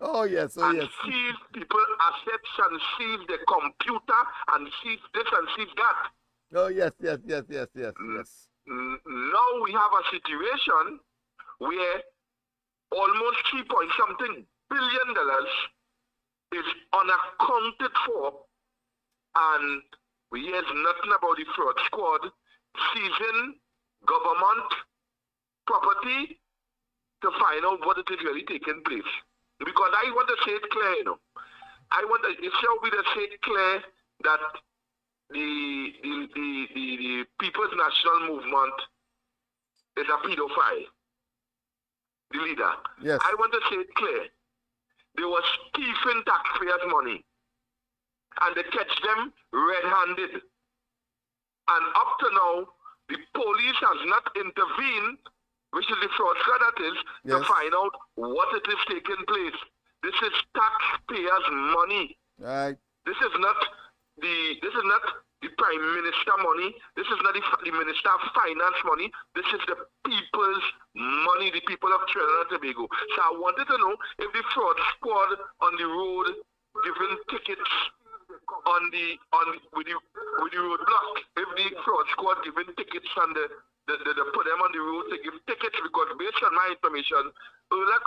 Oh yes, oh and yes. seize people assets and seize the computer and seize this and seize that. Oh yes, yes, yes, yes, yes, yes. Now we have a situation where almost 3 point something billion dollars is unaccounted for, and we hear nothing about the fraud squad seizing government property to find out what it is really taking place. Because I want to say it clear, it shall be to say it clear that the People's National Movement is a pedophile. The leader. Yes. I want to say it clear. They were stealing taxpayers' money, and they catch them red-handed. And up to now, the police has not intervened, which is the fraud squad that is, yes, to find out what it is taking place. This is taxpayers' money. Right. This is not the Prime Minister money. This is not the Minister of Finance money. This is the people's money, the people of Trinidad and Tobago. So I wanted to know if the fraud squad on the road giving tickets with the roadblock, if the fraud squad giving tickets and the put them on the road to give tickets, because based on my information, Erla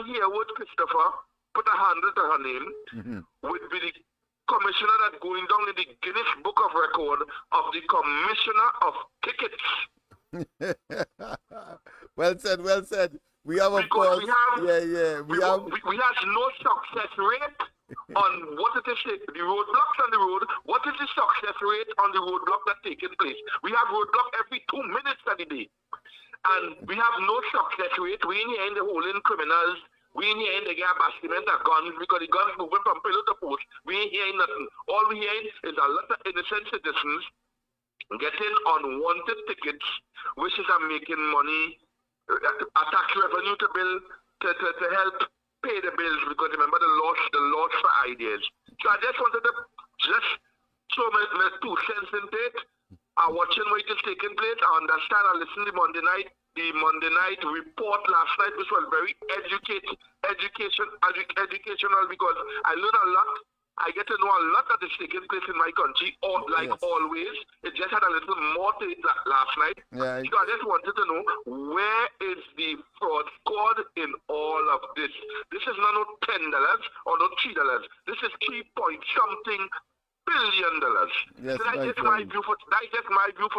Herwood Christopher put a handle to her name, would be the commissioner that going down in the Guinness Book of Record of the commissioner of tickets. Well said, well said. We have, of course, we have no success rate on what it is, the roadblocks on the road. What is the success rate on the roadblock that taking place? We have roadblock every 2 minutes of the day, and we have no success rate. We ain't here in the holding criminals. We ain't here in the gap basement of guns, because the guns moving from pillar to post. We ain't hearing nothing. All we hearing is a lot of innocent citizens getting unwanted tickets, which is making money, a tax revenue to build to help pay the bills, because remember the loss for ideas. So I just wanted to throw my 2 cents into it. I'm watching what is taking place. I understand. I listened to the Monday night report last night, which was very educational, because I learned a lot. I get to know a lot that is taking place in my country, always. It just had a little more to it last night. Yeah. So I just wanted to know, where is the fraud squad in all of this? This is not no $10 or no $3. This is 3 point something billion dollars. Yes, so that's just my view for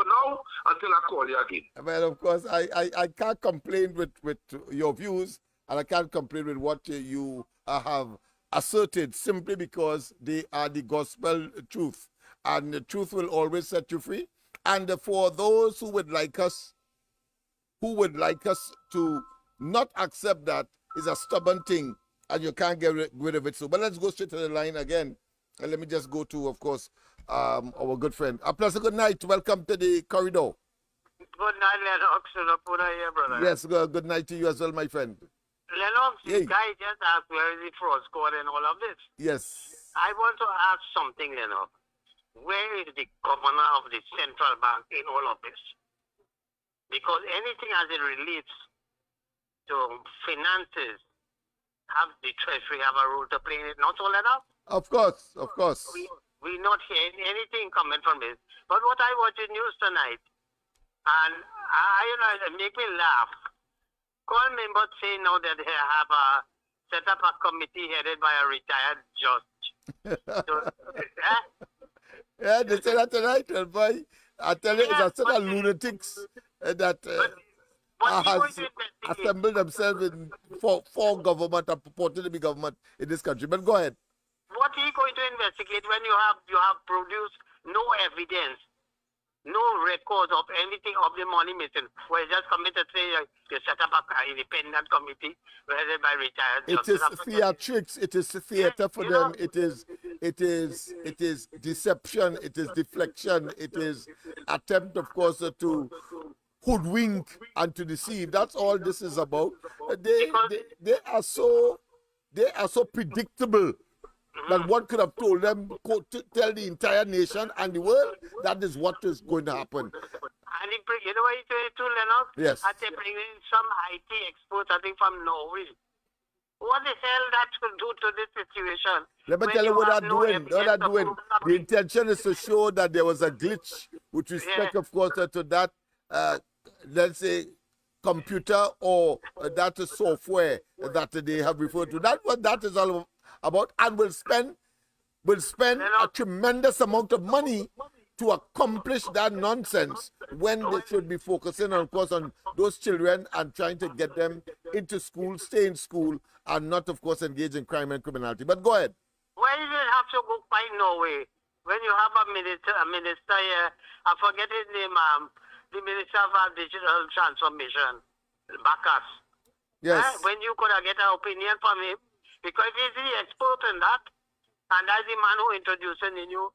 now, until I call you again. Well, of course, I can't complain with your views, and I can't complain with what you have asserted, simply because they are the gospel truth, and the truth will always set you free. And for those who would like us to not accept that, is a stubborn thing, and you can't get rid of it. So, but let's go straight to the line again. And let me just go to, of course, our good friend. Plus, good night. Welcome to the corridor. Good night, Lennox. Here, brother. Yes, good night to you as well, my friend. Lennox, the guy just asked where is the fraud squad and all of this. Yes. I want to ask something, Lennox. Where is the governor of the central bank in all of this? Because anything as it relates to finances, have the treasury have a role to play in it, not so, Lennox? Of course. We're not hearing anything coming from this. But what I watch in news tonight, and it make me laugh. Call members say now that they have set up a committee headed by a retired judge. Yeah, they say that tonight, boy. I tell you, it's a set of lunatics that has assembled themselves for government and purported to be government in this country. But go ahead. What are you going to investigate when you have produced no evidence, no records of anything of the money missing? Well, you just commit to say you set up an independent committee headed by retired It judges. is theatrics. It is theater for them. It is deception. It is deflection. It is attempt, of course, to hoodwink and to deceive. That's all this is about. They are so predictable that one could have told them to tell the entire nation and the world that is what is going to happen. And you know what he said too, Lennox? Yes. They bring in some IT experts, I think from Norway. What the hell that will do to this situation? Let me when tell you what have they're no doing. What they're evidence of doing. proof The nothing? intention is to show that there was a glitch with respect, of course, to that, let's say, computer or that software that they have referred to. That's what that is all about, and will spend a tremendous amount of money to accomplish that nonsense when they should be focusing, of course, on those children and trying to get them into school, stay in school, and not, of course, engage in crime and criminality. But go ahead. Why do you have to go by Norway when you have a minister here? I forget his name, the Minister of Digital Transformation, Bacchus. Yes. When you could get an opinion from him, because he's the expert in that, and that's the man who introducing the new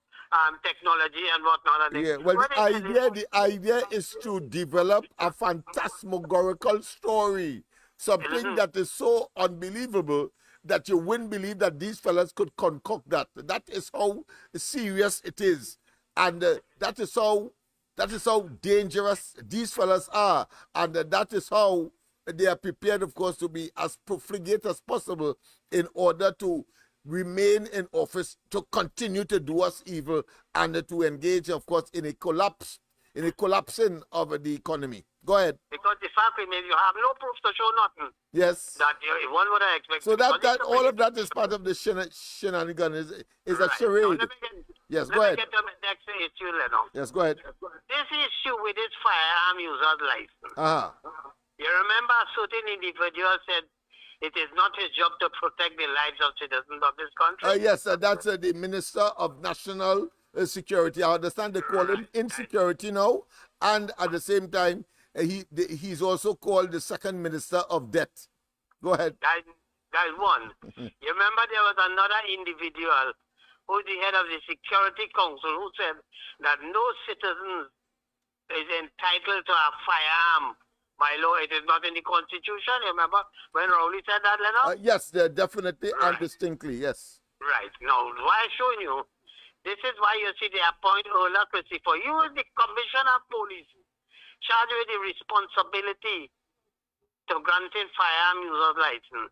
technology and whatnot. Yeah, well, the idea is to develop a phantasmagorical story, something that is so unbelievable that you wouldn't believe that these fellas could concoct that. That is how serious it is, and that is how dangerous these fellas are, and that is how they are prepared, of course, to be as profligate as possible in order to remain in office, to continue to do us evil, and to engage, of course, in a collapsing of the economy. Go ahead. Because the fact remains, you have no proof to show nothing. Yes. That one would have expected. So that all of that is part of the shenanigan, is a charade. Now, Yes, go ahead. Let me get to the next issue, Lennox. Yes, go ahead. This issue with this firearm user's license. You remember a certain individual said it is not his job to protect the lives of citizens of this country? Yes, that's the Minister of National Security. I understand they call him insecurity now, and at the same time, he's also called the second Minister of Debt. Go ahead. That's one. You remember there was another individual who's the head of the Security Council who said that no citizen is entitled to a firearm by law. It is not in the Constitution. You remember when Rowley said that, Lennox? Yes, definitely and distinctly, yes. Right. Now, why I'm showing you, this is why you see they appoint Ola Christopher. You is the Commissioner of Police, charged with the responsibility to granting firearm user's license.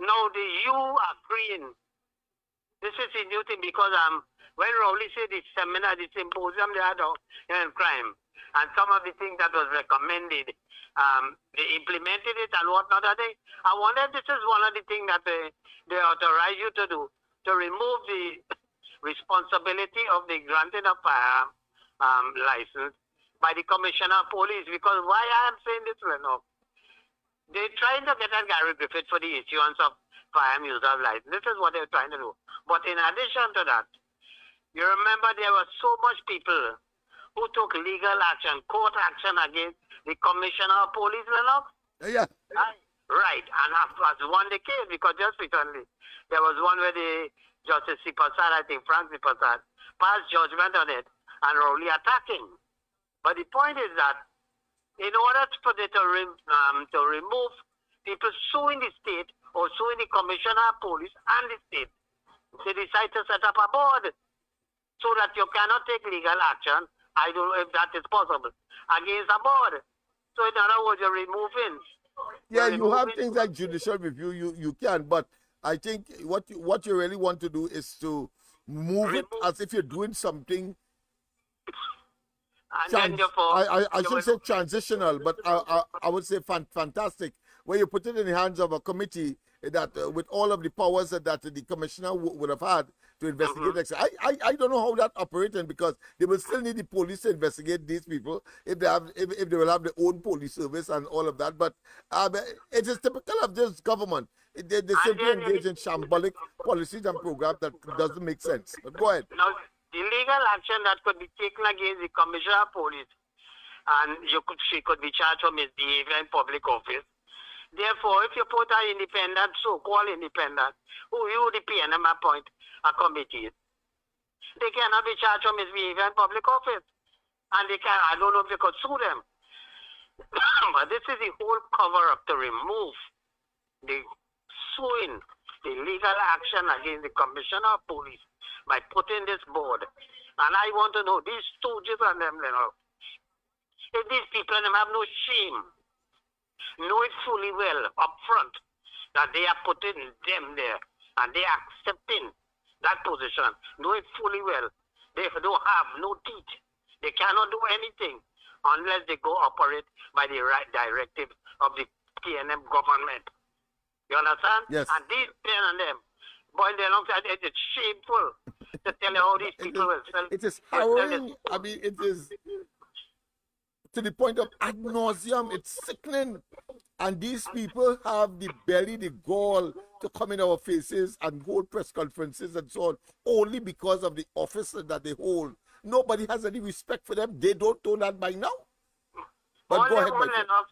Now, you agreeing. This is a new thing because when Rowley said the seminar, the symposium they had on crime, and some of the things that was recommended, they implemented it and whatnot. I wonder if this is one of the things that they authorize you to do, to remove the responsibility of the granting of firearm license by the Commissioner of Police. Because why I am saying this, Lennox, they're trying to get at Gary Griffith for the issuance of firearm user's license. This is what they're trying to do. But in addition to that, you remember there were so much people who took legal action, court action against the Commissioner of Police, Lennox? Yeah. Right. And has won the case because just recently there was one where the Justice Sipasad, I think Frank Sipasad, passed judgment on it and Rowley attacking. But the point is that in order for them to remove people suing the state or suing the Commissioner of Police and the state, they decide to set up a board so that you cannot take legal action. I don't know if that is possible against a board. So in other words, you're removing. Yeah, you have things like judicial review. You can, but I think what you really want to do is to remove it as if you're doing something. And then I should say transitional, but I would say fantastic, where you put it in the hands of a committee that with all of the powers that the commissioner would have had to investigate. I don't know how that operating, because they will still need the police to investigate these people if they will have their own police service and all of that. But it is typical of this government. They simply engage in shambolic policies and programs that doesn't make sense. But go ahead. Now, the legal action that could be taken against the Commissioner of Police, and she could be charged for misbehavior in public office. Therefore, if you put an independent, so-called independent, who you, the PNM, appoint a committee, they cannot be charged for misbehavior in public office. And I don't know if they could sue them. But this is the whole cover-up to remove the suing, the legal action against the Commissioner of Police by putting this board. And I want to know, these stooges and them, if these people and them have no shame, know it fully well up front that they are putting them there and they are accepting that position, knowing fully well they don't have no teeth. They cannot do anything unless they go operate by the right directive of the PNM government. You understand? Yes. And these men and them, boy, it's shameful to tell you how these people will sell. It is harrowing. I mean, it is to the point of ad nauseum. It's sickening. And these people have the belly, the gall to come in our faces and hold press conferences and so on, only because of the office that they hold. Nobody has any respect for them. They don't know that by now. But go ahead,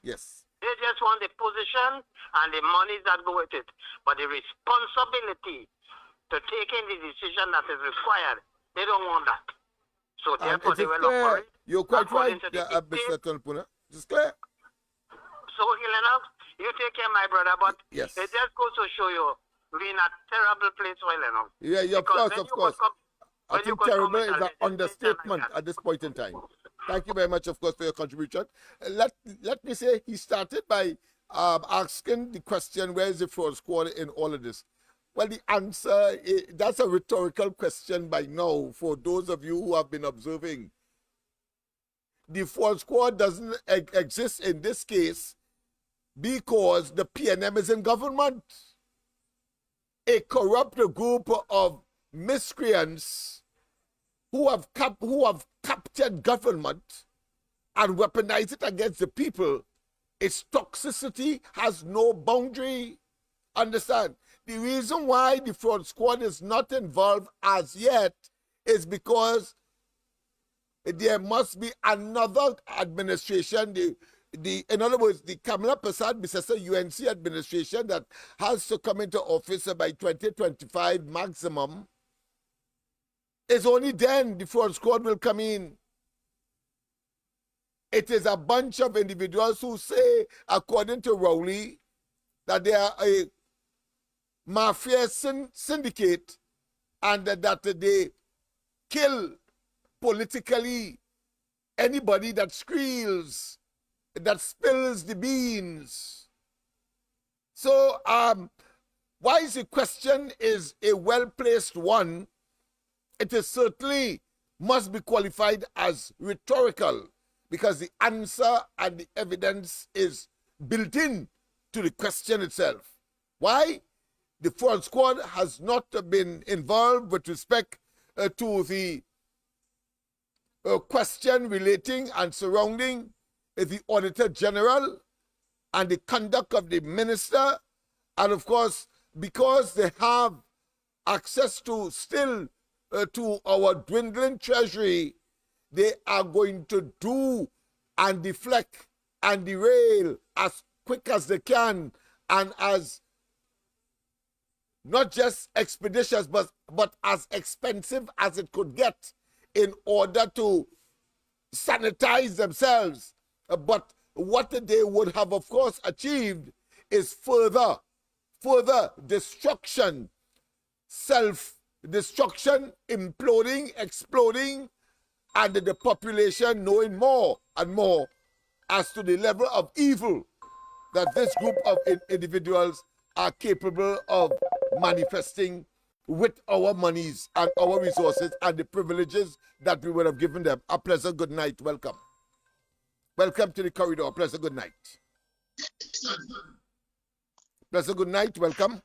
yes. They just want the position and the money that go with it. But the responsibility to taking the decision that is required, they don't want that. So therefore they will operate. You're quite right, Mr. Tonpuna. It's clear. So, Lennox, you take care, my brother, but yes, it just goes to show you we're in a terrible place for Lennox. Yeah, of course. I think terrible is an understatement at this point in time. Thank you very much, of course, for your contribution. Let me say he started by asking the question, where is the fraud squad in all of this? Well, the answer, that's a rhetorical question by now for those of you who have been observing. The fraud squad doesn't exist in this case because the PNM is in government. A corrupt group of miscreants who have captured government and weaponized it against the people. Its toxicity has no boundary. Understand? The reason why the fraud squad is not involved as yet is because there must be another administration, in other words, the Kamala Prasad-Bissessa UNC administration that has to come into office by 2025 maximum. It's only then the fraud squad will come in. It is a bunch of individuals who say, according to Rowley, that they are a mafia syndicate and that they kill politically anybody that squeals, that spills the beans. So why the question is a well-placed one, it is certainly must be qualified as rhetorical because the answer and the evidence is built in to the question itself. Why? The fraud squad has not been involved with respect to the question relating and surrounding the Auditor General and the conduct of the minister. And of course, because they have access to still to our dwindling treasury, they are going to do and deflect and derail as quick as they can and as not just expeditious, but as expensive as it could get in order to sanitize themselves. But what they would have, of course, achieved is further destruction, self-destruction, imploding, exploding, and the population knowing more and more as to the level of evil that this group of individuals are capable of manifesting with our monies and our resources and the privileges that we would have given them. A pleasant good night. Welcome. Welcome to the corridor. Pleasant good night. Pleasant good night. Welcome.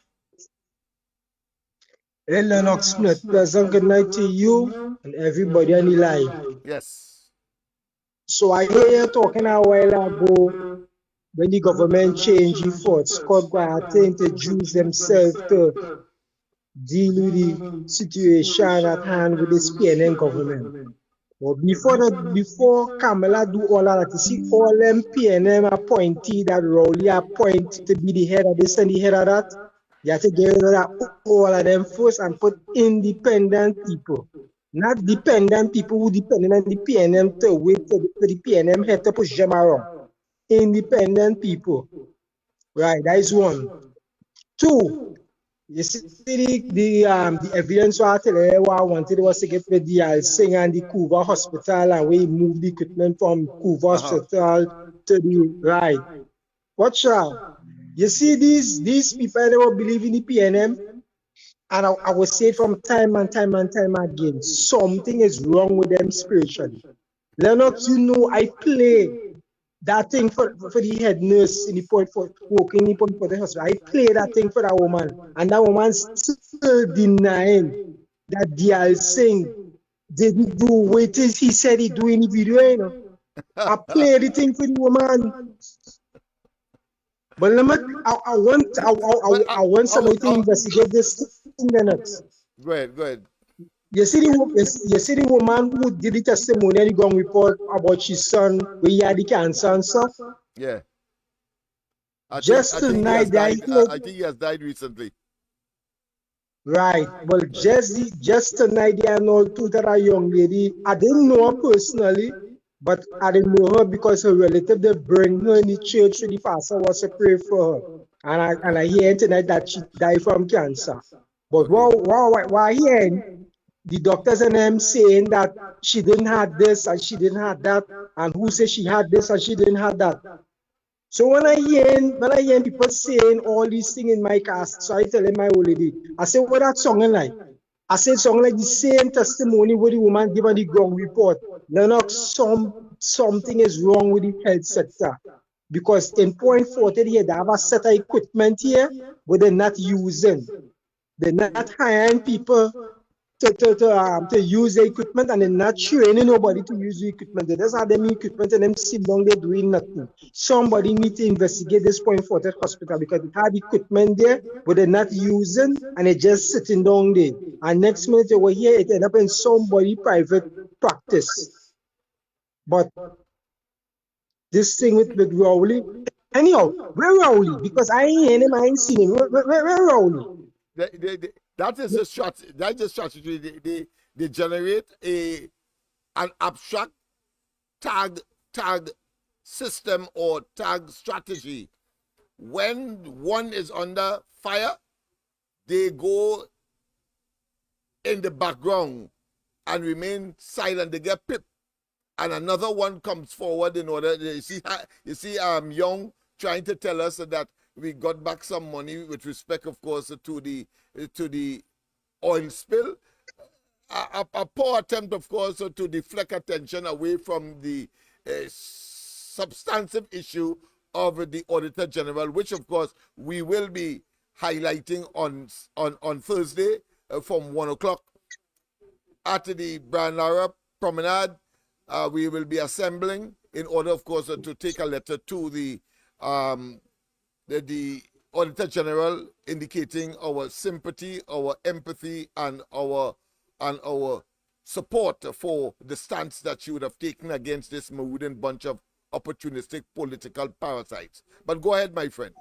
Hey, Lennox Smith. Pleasant good night to you and everybody on the line. Yes. So I hear you talking a while ago when the government changed the fraud squad, I think to use themselves to deal with the situation at hand with this PNM government. But before Kamala do all that, you see all them PNM appointee that Rowley appoint to be the head of this and the head of that, you have to get rid of all of them first and put independent people. Not dependent people who depend on the PNM to wait for the PNM head to push them around. Independent people. Right, that is one. Two, you see the evidence I wanted was to get with the Alsing and the Couva Hospital, and we moved the equipment from Couva Hospital to the right. Watch out. You see, these people they will believe in the PNM, and I will say it from time and time and time again, something is wrong with them spiritually. Lennox, you know, I play that thing for the head nurse in the point for working in the point for the hospital. I play that thing for that woman, and that woman still denying that Dial Singh didn't do what he said he do in the video. You know, I play the thing for the woman. But I want somebody to investigate this thing, Lennox. Go ahead. You see the woman who did the testimony and the gun report about his son where he had the cancer and stuff. Yeah. I think he has died recently. Right. Well, just tonight they announced to that young lady. I didn't know her personally, but I didn't know her because her relative they bring her in the church to the pastor was to pray for her. And I hear tonight that she died from cancer. But while hearing the doctors and them saying that she didn't have this and she didn't have that, and who said she had this and she didn't have that. So when I hear people saying all these things in my cast, so I tell my old lady, I say, what that song like? I said song like the same testimony where the woman given the ground report. Lennox, something is wrong with the health sector. Because in point 40 here, they have a set of equipment here, but they're not using. They're not hiring people to use the equipment, and they're not training nobody to use the equipment. They just have them equipment and them sit down there doing nothing. Somebody need to investigate this point for that hospital because they have equipment there, but they're not using, and they're just sitting down there. And next minute they were here, it end up in somebody private practice. But this thing with Rowley, anyhow, where Rowley? Because I ain't heard him, I ain't seen him. Where Rowley? That is the strategy. They generate an abstract tag system or tag strategy. When one is under fire, they go in the background and remain silent. They get pipped, and another one comes forward in order. You see, Young trying to tell us that we got back some money with respect, of course, to the oil spill. A poor attempt, of course, to deflect attention away from the substantive issue of the Auditor General, which, of course, we will be highlighting on Thursday from 1 o'clock at the Brian Lara Promenade. We will be assembling in order, of course, to take a letter to the Auditor General indicating our sympathy, our empathy, and our support for the stance that you would have taken against this Maroon bunch of opportunistic political parasites. But go ahead, my friend.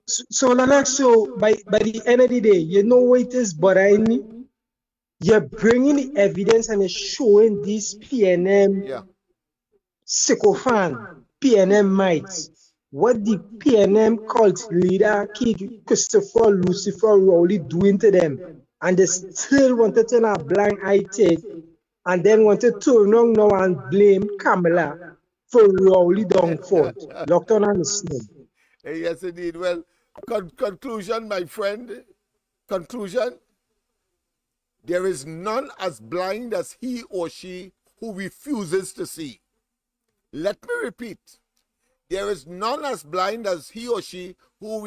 So Lennox, by the end of the day, you know what it is bothering me? You're bringing the evidence and you're showing this PNM sycophant, PNM mites, what the PNM cult leader, Christopher Lucifer Rowley doing to them. And they still want to turn a blind eye to it, and then want to turn around now and blame Kamala for Rowley downfall. Dr. Anderson. Yes, indeed. Well, conclusion, my friend. Conclusion. There is none as blind as he or she who refuses to see. Let me repeat. There is none as blind as he or she who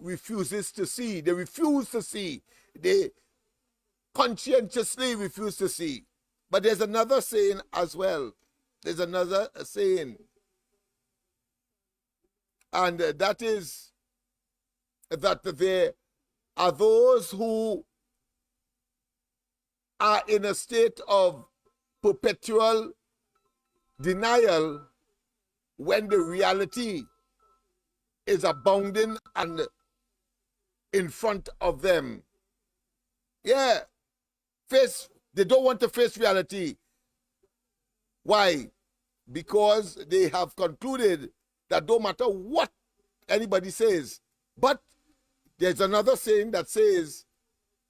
refuses to see. They refuse to see. They conscientiously refuse to see. But there's another saying as well. There's another saying. And that is that there are those who are in a state of perpetual denial when the reality is abounding and in front of them. Yeah, they don't want to face reality. Why? Because they have concluded that no matter what anybody says, but there's another saying that says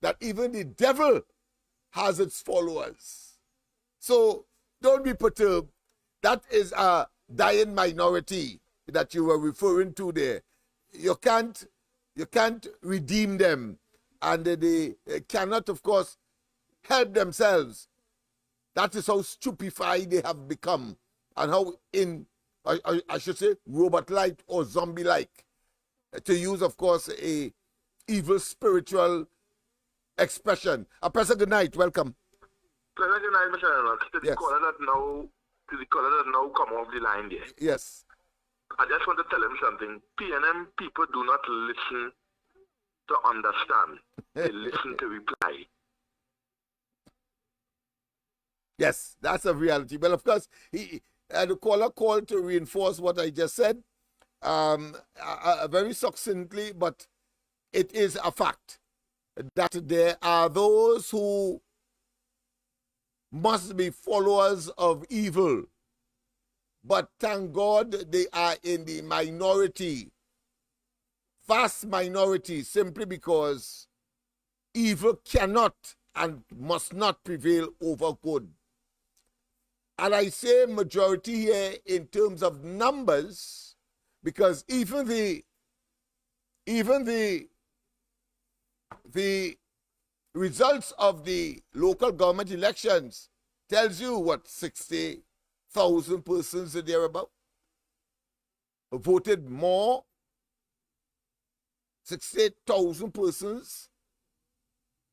that even the devil has its followers. So don't be perturbed. That is a dying minority that you were referring to there. You can't redeem them, and they cannot, of course, help themselves. That is how stupefied they have become, and how I should say robot-like or zombie-like, to use, of course, a evil spiritual expression. Professor, good night. Welcome. Good night, Mr. Lennox. To the Yes. caller that now come off the line there. Yes. I just want to tell him something. PNM people do not listen to understand. They listen to reply. Yes, that's a reality. Well, of course, the caller called to reinforce what I just said, very succinctly, but it is a fact that there are those who must be followers of evil. But thank God they are in the minority, vast minority, simply because evil cannot and must not prevail over good. And I say majority here in terms of numbers, because even the results of the local government elections tells you what, 60,000 persons or thereabout voted more, 68,000 persons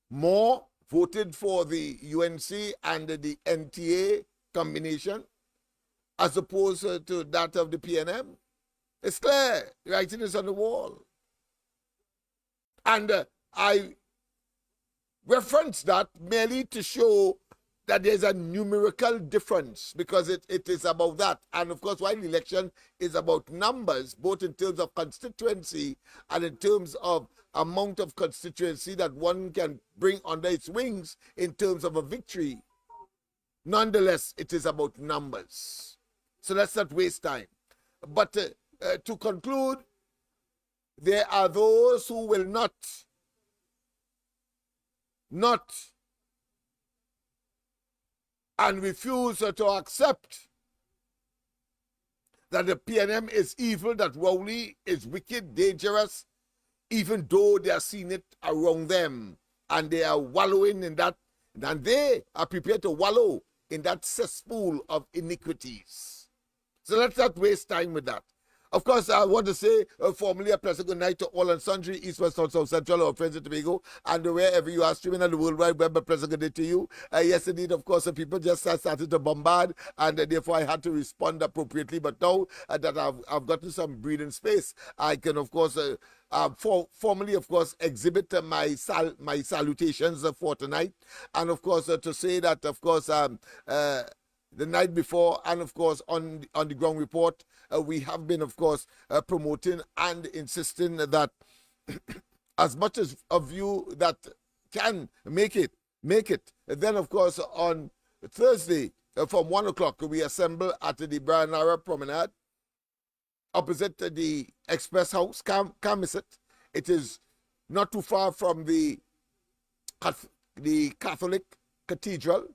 more voted for the UNC and the NTA combination as opposed to that of the PNM. It's clear, writing is on the wall. And I reference that merely to show that there's a numerical difference, because it is about that. And of course, while the election is about numbers, both in terms of constituency and in terms of amount of constituency that one can bring under its wings in terms of a victory, nonetheless, it is about numbers. So let's not waste time. But to conclude, there are those who will not and refuse to accept that the PNM is evil, that Rowley is wicked, dangerous, even though they are seeing it around them and they are wallowing in that, and they are prepared to wallow in that cesspool of iniquities. So let's not waste time with that. Of course, I want to say formally a pleasant good night to all and sundry, East, West, North, South, Central, our friends in Tobago, and wherever you are streaming on the World Wide Web, a pleasant good day to you. Yes, indeed, of course, people just started to bombard, and therefore I had to respond appropriately. But now that I've gotten some breathing space, I can, of course, formally, of course, exhibit my salutations for tonight. And, of course, to say that, of course, the night before, and of course on the ground report, we have been, of course, promoting and insisting that as much as of you that can make it. Then, of course, on Thursday from 1 o'clock, we assemble at the Brianara Promenade opposite the Express House. Can't miss it. It is not too far from the Catholic Cathedral.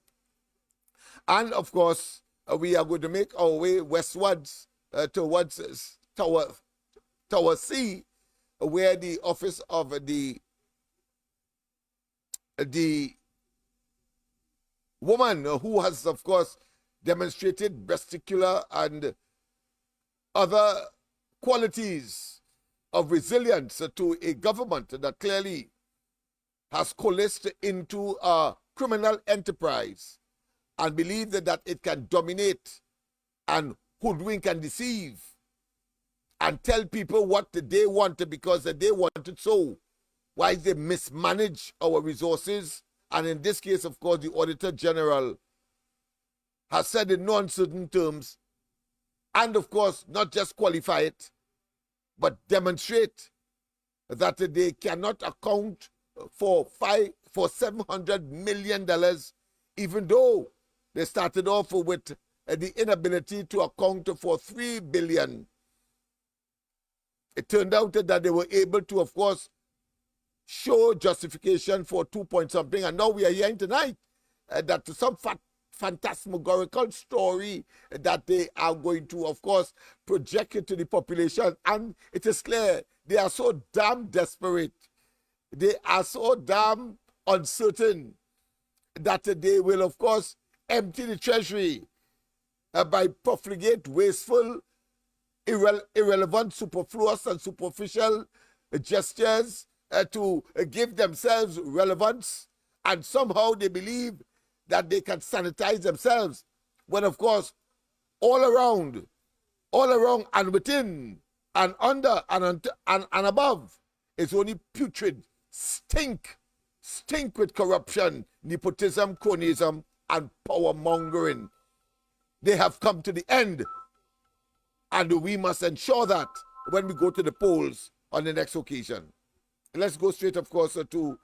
And, of course, we are going to make our way westwards towards Tower C, where the office of the woman who has, of course, demonstrated breasticular and other qualities of resilience to a government that clearly has coalesced into a criminal enterprise, and believe that it can dominate and hoodwink and deceive and tell people what they want because they want it so. Why they mismanage our resources. And in this case, of course, the Auditor General has said in no uncertain terms, and of course, not just qualify it, but demonstrate that they cannot account for $700 million, even though they started off with the inability to account for $3 billion. It turned out that they were able to, of course, show justification for 2 point something. And now we are hearing tonight that some phantasmagorical story that they are going to, of course, project it to the population. And it is clear they are so damn desperate. They are so damn uncertain that they will, of course, empty the treasury by profligate, wasteful, irrelevant, superfluous, and superficial gestures to give themselves relevance. And somehow they believe that they can sanitize themselves when, of course, all around and within and under and above, it's only putrid, stink with corruption, nepotism, cronyism, and power mongering. They have come to the end, and we must ensure that when we go to the polls on the next occasion. Let's go straight, of course, to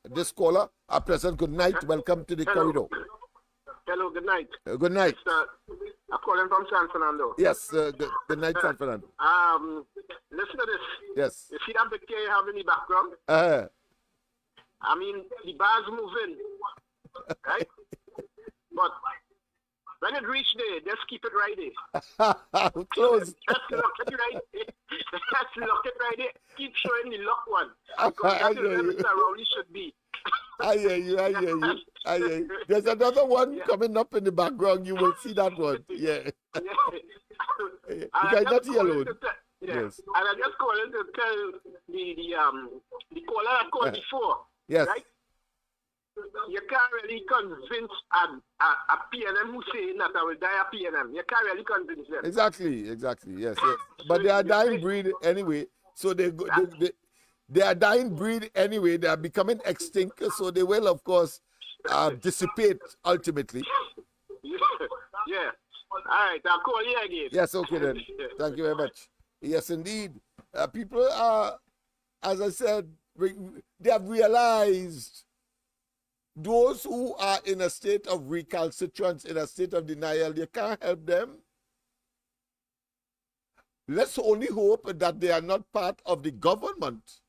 this caller. Our President, good night. Welcome to the corridor. Hello, good night. Good night. I'm calling from San Fernando. Yes, good night, San Fernando. Listen to this. Yes. You see that picture you have in the background? I mean, the bar's moving, right? But when it reach there, just keep it right there. Close. Just lock it right there. Just lock it right there. Keep showing the lock one. That's where Mr. Rowley should be. I hear you. There's another one coming up in the background. You will see that one. Yeah. You guys not here alone. Yes. And I just calling to tell the caller I called before. Yes. Right? You can't really convince a PNM who's saying that I will die a PNM. You can't really convince them. Exactly. Yes. But they are dying breed anyway. So they are dying breed anyway. They are becoming extinct. So they will, of course, dissipate ultimately. Yeah. All right. I'll call you again. Yes. Okay then. Thank you very much. Yes, indeed. People are, as I said, they have realized those who are in a state of recalcitrance, in a state of denial, you can't help them. Let's only hope that they are not part of the government,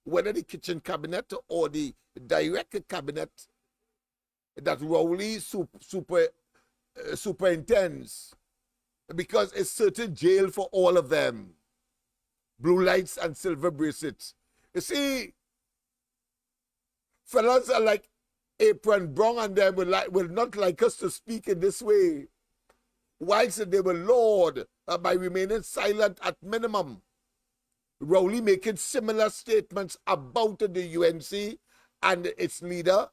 whether the kitchen cabinet or the direct cabinet that Rowley superintends, because it's certain jail for all of them. Blue lights and silver bracelets. You see, fellas are like Apron Brown and them will not like us to speak in this way, whilst they will laud by remaining silent at minimum. Rowley making similar statements about the UNC and its leader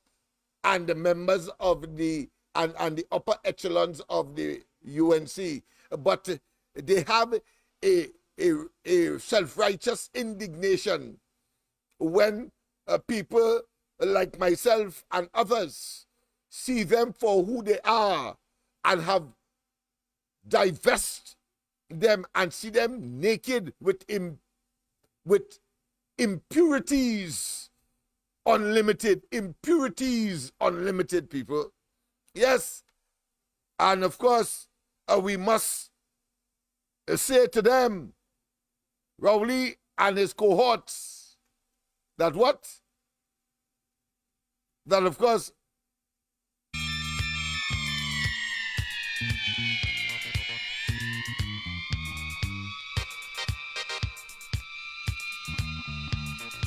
and the members of the and the upper echelons of the UNC. But they have a self-righteous indignation when people like myself and others see them for who they are and have divest them and see them naked with impurities unlimited, people. Yes, and of course we must say to them, Rowley and his cohorts, that what? That of course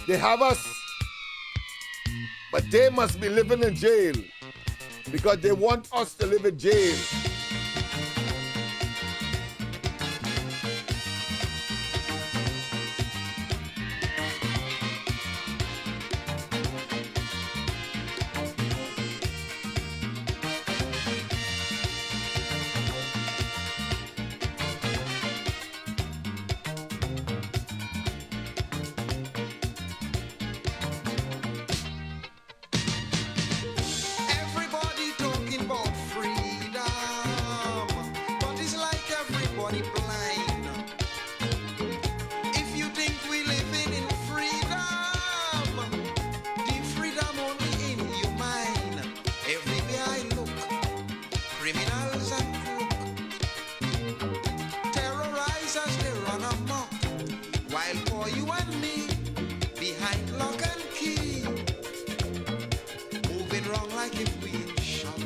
they have us, but they must be living in jail because they want us to live in jail. Moving wrong like if we shot.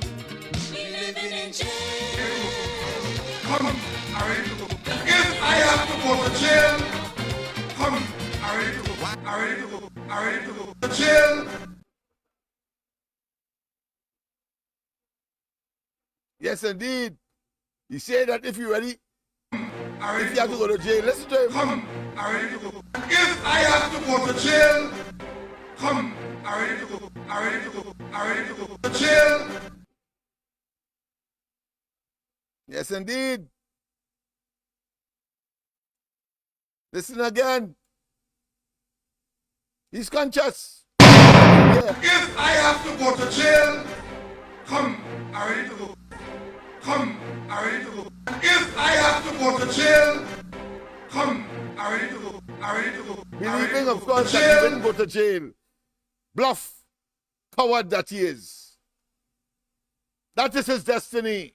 have to go to jail, come, I'm ready to go. I'm ready to go. I'm ready to go to jail. Yes, indeed. He said that if you're ready, if you have to go to jail, listen to him. Come, I'm ready to go. If I have to go to jail, come, I'm ready to go. I'm ready to go. I'm ready to go to jail. Yes, indeed. Listen again. He's conscious. Yeah. If I have to go to jail, come, I'm ready to go. Come, I'm ready to go. If I have to go to jail, come, I'm ready to go. I'm ready to go. Believing, of course, that he wouldn't go to jail. Bluff, coward that he is. That is his destiny.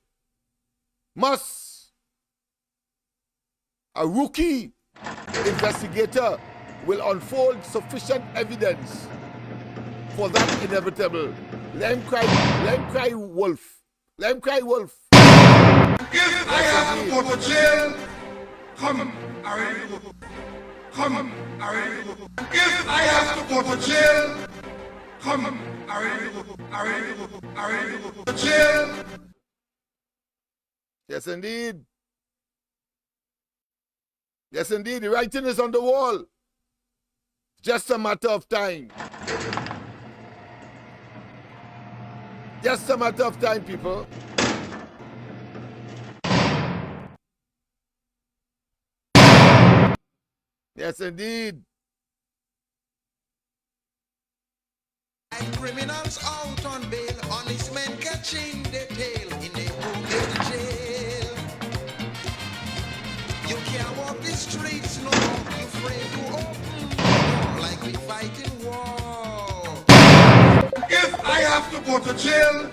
Must a rookie investigator will unfold sufficient evidence for that inevitable. Let him cry wolf. Let him cry wolf. If I have to go to jail, come, I'm ready to go. Come, I'm ready to go. If I have to go to jail, come, I'm ready to go. I'm ready to go. I'm ready to go to jail. Yes, indeed. Yes, indeed. The writing is on the wall. Just a matter of time. Just a matter of time, people. Yes, indeed. Criminals out on bail, honest men catching their tail in the old jail. You can't walk the streets no more, you afraid to open the door like we fighting war. If I have to go to jail,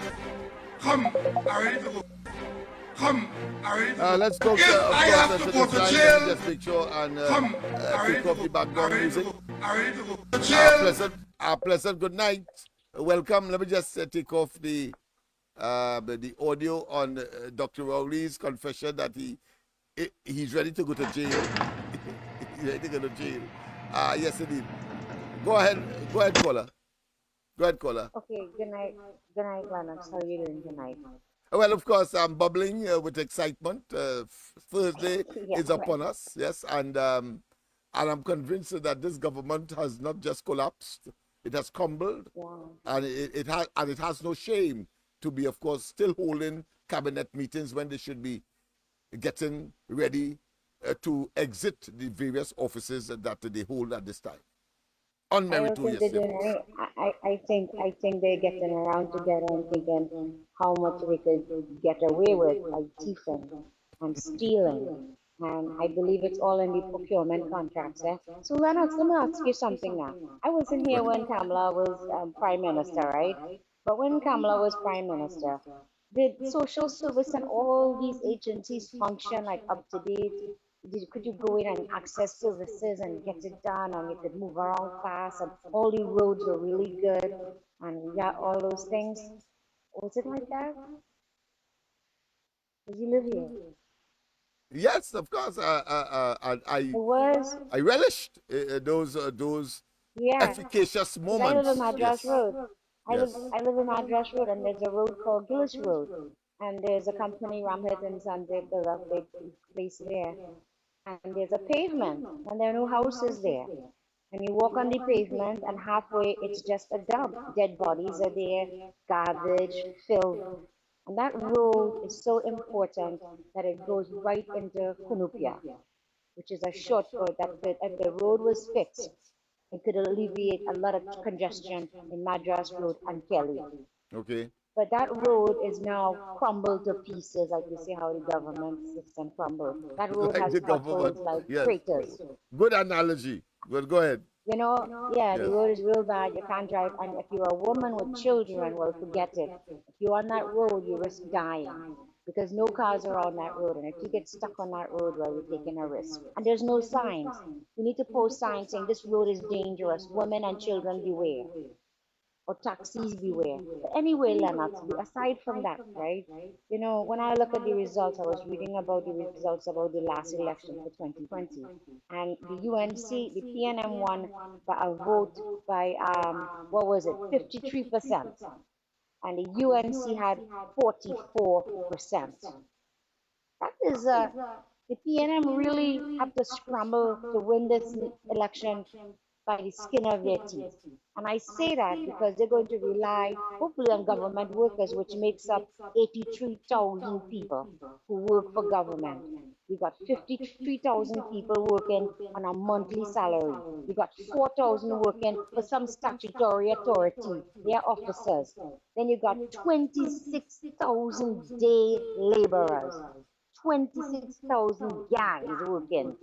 come, I'm ready to go. Come, I'm ready to go. Let's go to, if I have to go to jail, just make sure and take off the background music. I'm ready to go to jail. Pleasant good night. Welcome. Let me just take off the audio on Dr. Rowley's confession that he's ready to go to jail. He's ready to go to jail. Yes, indeed. Go ahead, caller. Go ahead, caller. Okay, good night, Lennox. How are you doing tonight? Well, of course, I'm bubbling with excitement. Thursday Yeah, is upon us, yes, and I'm convinced that this government has not just collapsed; it has crumbled, and it has no shame to be, of course, still holding cabinet meetings when they should be getting ready to exit the various offices that they hold at this time. Unmeritorious. I think they're getting around together and thinking how much they could get away with by thieving and stealing. And I believe it's all in the procurement contracts. So Lennox, let me ask you something now. I wasn't here when Kamala was Prime Minister, right? But when Kamala was Prime Minister, did social service and all these agencies function like up to date? Could you go in and access services and get it done, and you could move around fast, and all the roads were really good, and yeah, all those things? Was it like that? Did you live here? Yes, of course. It was. I relished those Yeah. efficacious moments. I live in Madras yes. Road. I Yes. live in Madras Road, and there's a road called Gillis Road, and there's a company, Ramhit and Son, they built a big place there, and there's a pavement, and there are no houses there. And you walk on the pavement, and halfway it's just a dump. Dead bodies are there, garbage, filth. And that road is so important that it goes right into Kunupia, which is a shortcut that if the road was fixed, it could alleviate a lot of congestion in Madras Road and Kelly. Okay. But that road is now crumbled to pieces, like you see how the government system crumbled. That road Like has the potholes government. like Yes. craters. Good analogy. Well, go ahead. You know, yeah, the Yes. road is real bad. You can't drive. And if you're a woman with children, well, forget it. If you're on that road, you risk dying because no cars are on that road. And if you get stuck on that road, well, you're taking a risk. And there's no signs. You need to post signs saying this road is dangerous. Women and children beware. or taxis beware. But anyway, Lennox, aside from that, right? You know, when I look at the results, I was reading about the results about the last election for 2020, and the UNC, the PNM won by a vote by what was it, 53%, and the UNC had 44%. That is the PNM really have to scramble to win this election by the skin of their teeth. And I say that because they're going to rely, hopefully, on government workers, which makes up 83,000 people who work for government. We got 53,000 people working on a monthly salary. We got 4,000 working for some statutory authority. They're officers. Then you got 26,000 day laborers. 26,000 guys working.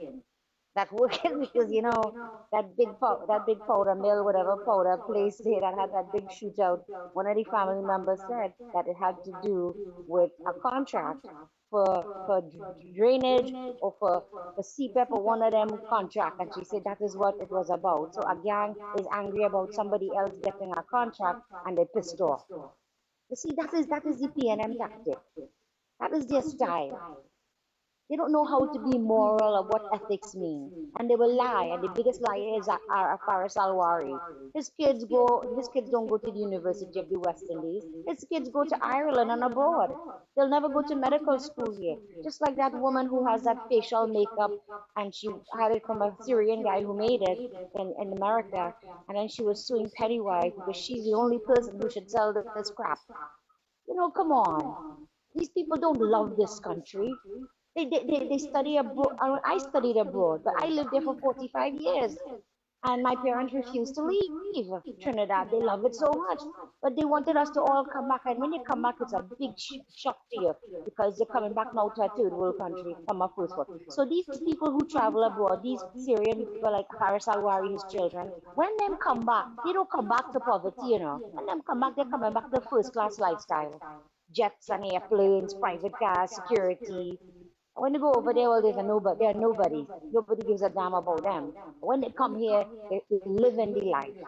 That working because you know that big powder mill, whatever powder place there that had that big shootout. One of the family members said that it had to do with a contract for drainage or for CPEP or one of them contract, and she said that is what it was about. So a gang is angry about somebody else getting a contract and they pissed off. You see, that is the PNM tactic. That is their style. They don't know how to be moral or what ethics mean. And they will lie. And the biggest liar is Faris Alwari. His kids don't go to the University of the West Indies. His kids go to Ireland and abroad. They'll never go to medical school here. Just like that woman who has that facial makeup and she had it from a Syrian guy who made it in America. And then she was suing Pennywise because she's the only person who should sell this crap. You know, come on. These people don't love this country. They study abroad. I studied abroad, but I lived there for 45 years. And my parents refused to leave Trinidad. They love it so much. But they wanted us to all come back. And when you come back, it's a big shock to you because you're coming back now to a third world country from a first world. So these people who travel abroad, these Syrian people like Haris Alwari, his children, when them come back, they don't come back to poverty, you know. When them come back, they're coming back to first class lifestyle. Jets and airplanes, private cars, security. When they go over there, well, they're nobody. Nobody gives a damn about them. When they come here, they live in the life.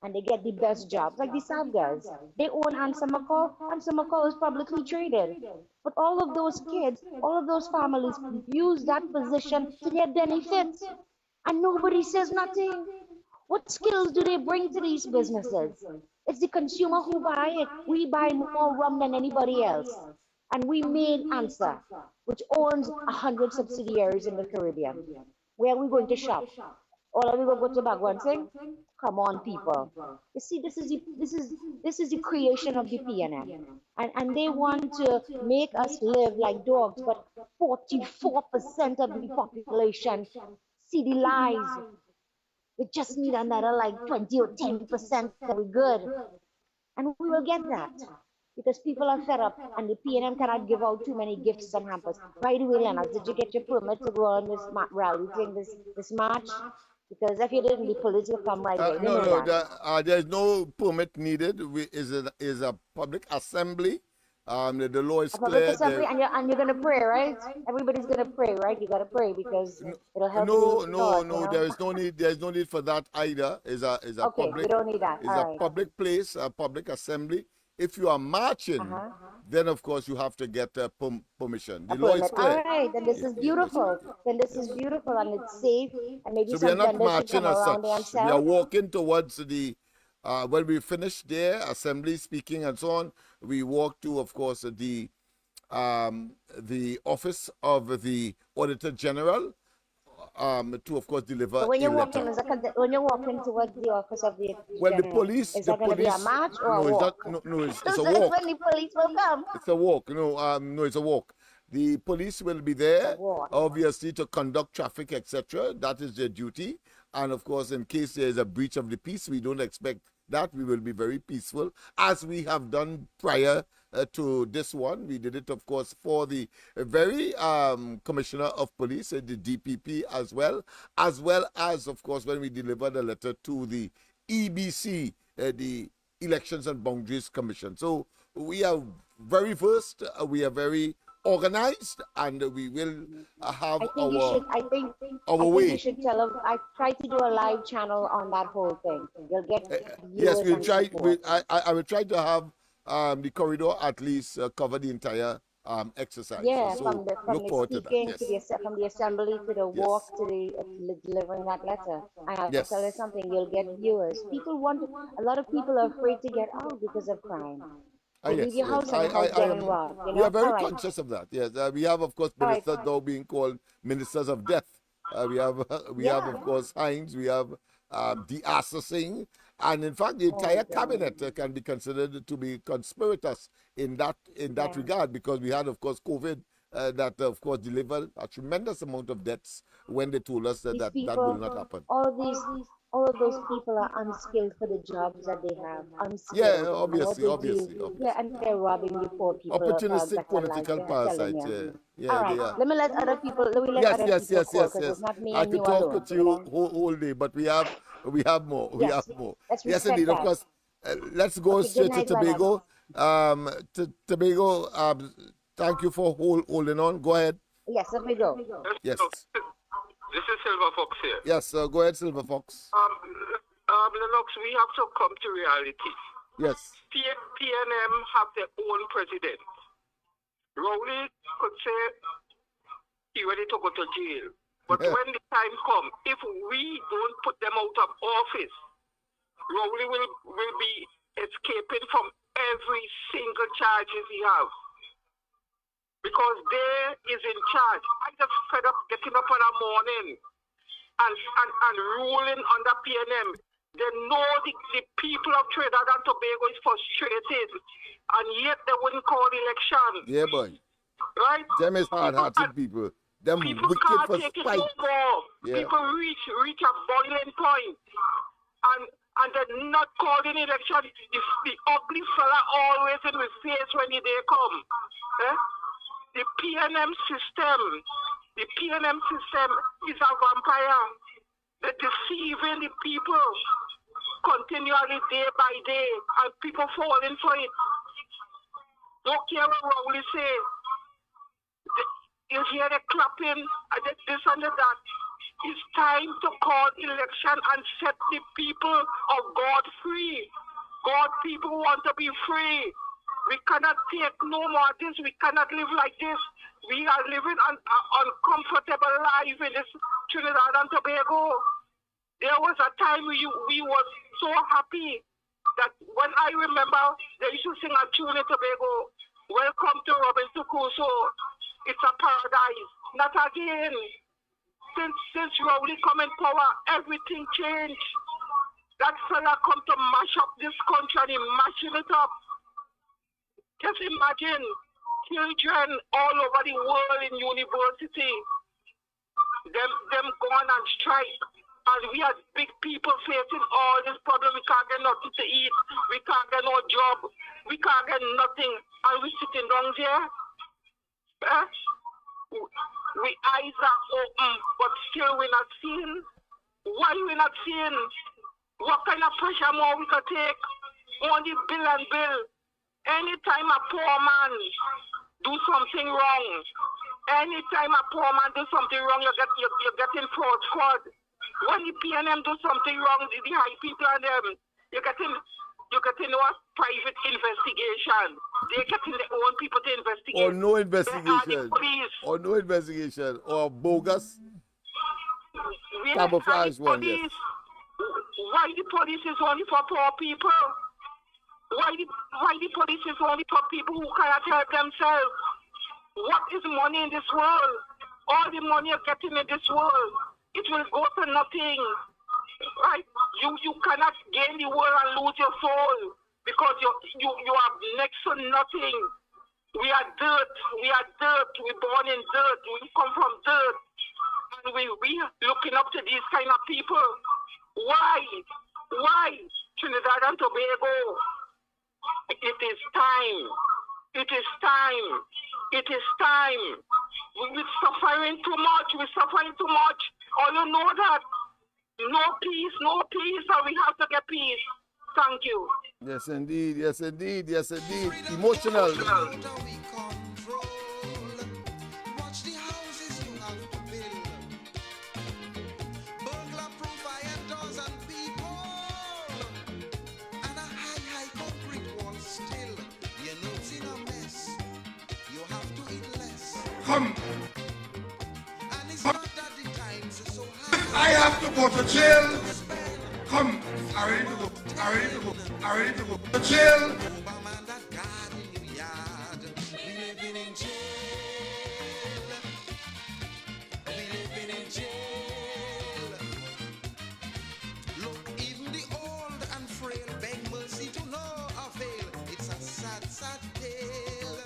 And they get the best jobs, like the South guys. They own Ansa McCall. Ansa McCall is publicly traded. But all of those kids, all of those families use that position to their benefits. And nobody says nothing. What skills do they bring to these businesses? It's the consumer who buy it. We buy more rum than anybody else. And we made ANSA, which owns 100 subsidiaries in the Caribbean. Where are we going to shop? Or are we going to go to Bagwan Sing? Come on, people. You see, this is the creation of the PNM. And they want to make us live like dogs, but 44% of the population see the lies. We just need another like 20 or 10% that we're good. And we will get that because people are fed up and the PNM cannot give out too many gifts and hampers. By the way, Lennox, did you get your permit to go on this rally thing, this march? Because if you didn't, the police will come right away. No, there's no permit needed. Is a public assembly. The law is a public clear. assembly, and you're gonna pray, right? Everybody's gonna pray, right? You gotta pray because it'll help. No. There is no need. There is no need for that either. Is a okay, public. We don't need that. Is a public place, a public assembly. If you are marching, then of course you have to get permission. The law is clear. All right, then this is beautiful. Then this is beautiful and it's safe. And maybe so some we are not marching as such. We are walking towards the. When we finish there, assembly speaking and so on, we walk to, of course, the office of the Auditor General. To of course deliver. So when you're walking towards the office of the well, general, the police. Is that going to be a march or a walk? It's a walk. When the police will come. It's a walk. No, it's a walk. The police will be there, obviously, to conduct traffic, etc. That is their duty. And of course, in case there is a breach of the peace, we don't expect that. We will be very peaceful, as we have done prior to this one. We did it, of course, for the very Commissioner of Police, the DPP as well as, of course, when we delivered a letter to the EBC, the Elections and Boundaries Commission. So we are very versed, we are very organized, and we will have I think you should. our I think way. you should tell. I try to do a live channel on that whole thing. You'll get Yes, viewers we'll and try. support. I will try to have the corridor at least cover the entire exercise. Yeah, So from look the forward to that. speaking Yes. to from the assembly to the walk Yes. to the delivering that letter. And I'll Yes. tell you something. You'll get viewers. People want. A lot of people are afraid to get out because of crime. You Yes, leave your yes. house and the house I getting am. robbed. We are All very right. conscious of that. Yes, we have, of course, All right. ministers now being called ministers of death. We have, Yeah. of course, Hines. We have the assassin, and in fact, the entire cabinet can be considered to be conspirators in that regard, because we had, of course, COVID. That of course delivered a tremendous amount of deaths when they told us that These that people, will not happen. all of those people are unskilled for the jobs that they have. Unskilled. Yeah, And what obviously. they do, yeah, and they're robbing you poor people of Opportunistic better life. political I'm telling parasites. you. Yeah, All they right, are. let me let other people. Let me let Yes, other yes, people yes, call yes, because yes. it's not me I and could you talk alone. with you whole day, but we have more. We Yes, have more. let's Yes, respect indeed. Of that. course, let's go Okay, good straight to night, Leonard. Tobago. Tobago. Thank you for holding on. Go ahead. Yes, let me go. Yes. This is Silver Fox here. Yes. Go ahead, Silver Fox. Lennox, we have to come to reality. Yes. PNM have their own president. Rowley could say he ready to go to jail. But when the time comes, if we don't put them out of office, Rowley will be escaping from every single charges he has. Because they is in charge. I just fed up getting up in the morning and ruling under PNM. They know the people of Trinidad and Tobago is frustrated, and yet they wouldn't call the election. Yeah, boy. Right? Them is hard-hearted people. Them People wicked can't for take it spite. no more. Yeah. People reach a boiling point, and they're not calling election. The ugly fella always in the face when the day come. Eh? The PNM system is a vampire. They're deceiving the people continually day by day, and people falling for it. Don't care what Rowley say. You hear the clapping, this and that. It's time to call election and set the people of God free. God people want to be free. We cannot take no more of this. We cannot live like this. We are living an uncomfortable life in this Trinidad and Tobago. There was a time we were so happy that when I remember they used to sing a tune in Tobago, "Welcome to Robinson Crusoe. It's a paradise." Not again. Since Rowley come in power, everything changed. That fella come to mash up this country and he mashing it up. Just imagine children all over the world in university, them going on strike. And we have big people facing all this problem. We can't get nothing to eat. We can't get no job. We can't get nothing. And we sitting down there. We eyes are open, but still we're not seeing. Why we not seeing? What kind of pressure more we can take? Only bill and bill. Anytime a poor man do something wrong, anytime a poor man do something wrong, you're getting fraud squad. When the PNM do something wrong, the high people and them, you're getting a private investigation. They're getting their own people to investigate. Or no investigation. Or no investigation. Or bogus camouflage one, yes. Why the police is only for poor people? Why the police is only for people who cannot help themselves? What is money in this world? All the money you're getting in this world, it will go to nothing. Right? You cannot gain the world and lose your soul because you are next to nothing. We are dirt. We're born in dirt. We come from dirt. And we looking up to these kind of people. Why? Trinidad and Tobago. It is time. We're suffering too much. Oh, you know that. No peace, and we have to get peace. Thank you. Yes, indeed. Emotional. Under we control. Come. And it's not that the times are so high. I have to go to jail. Come. I ready to go. I ready to go. I ready to go to jail. Obama that garden in your yard. We living in jail. We living in jail. Look, even the old and frail beg mercy to no avail. It's a sad, sad tale.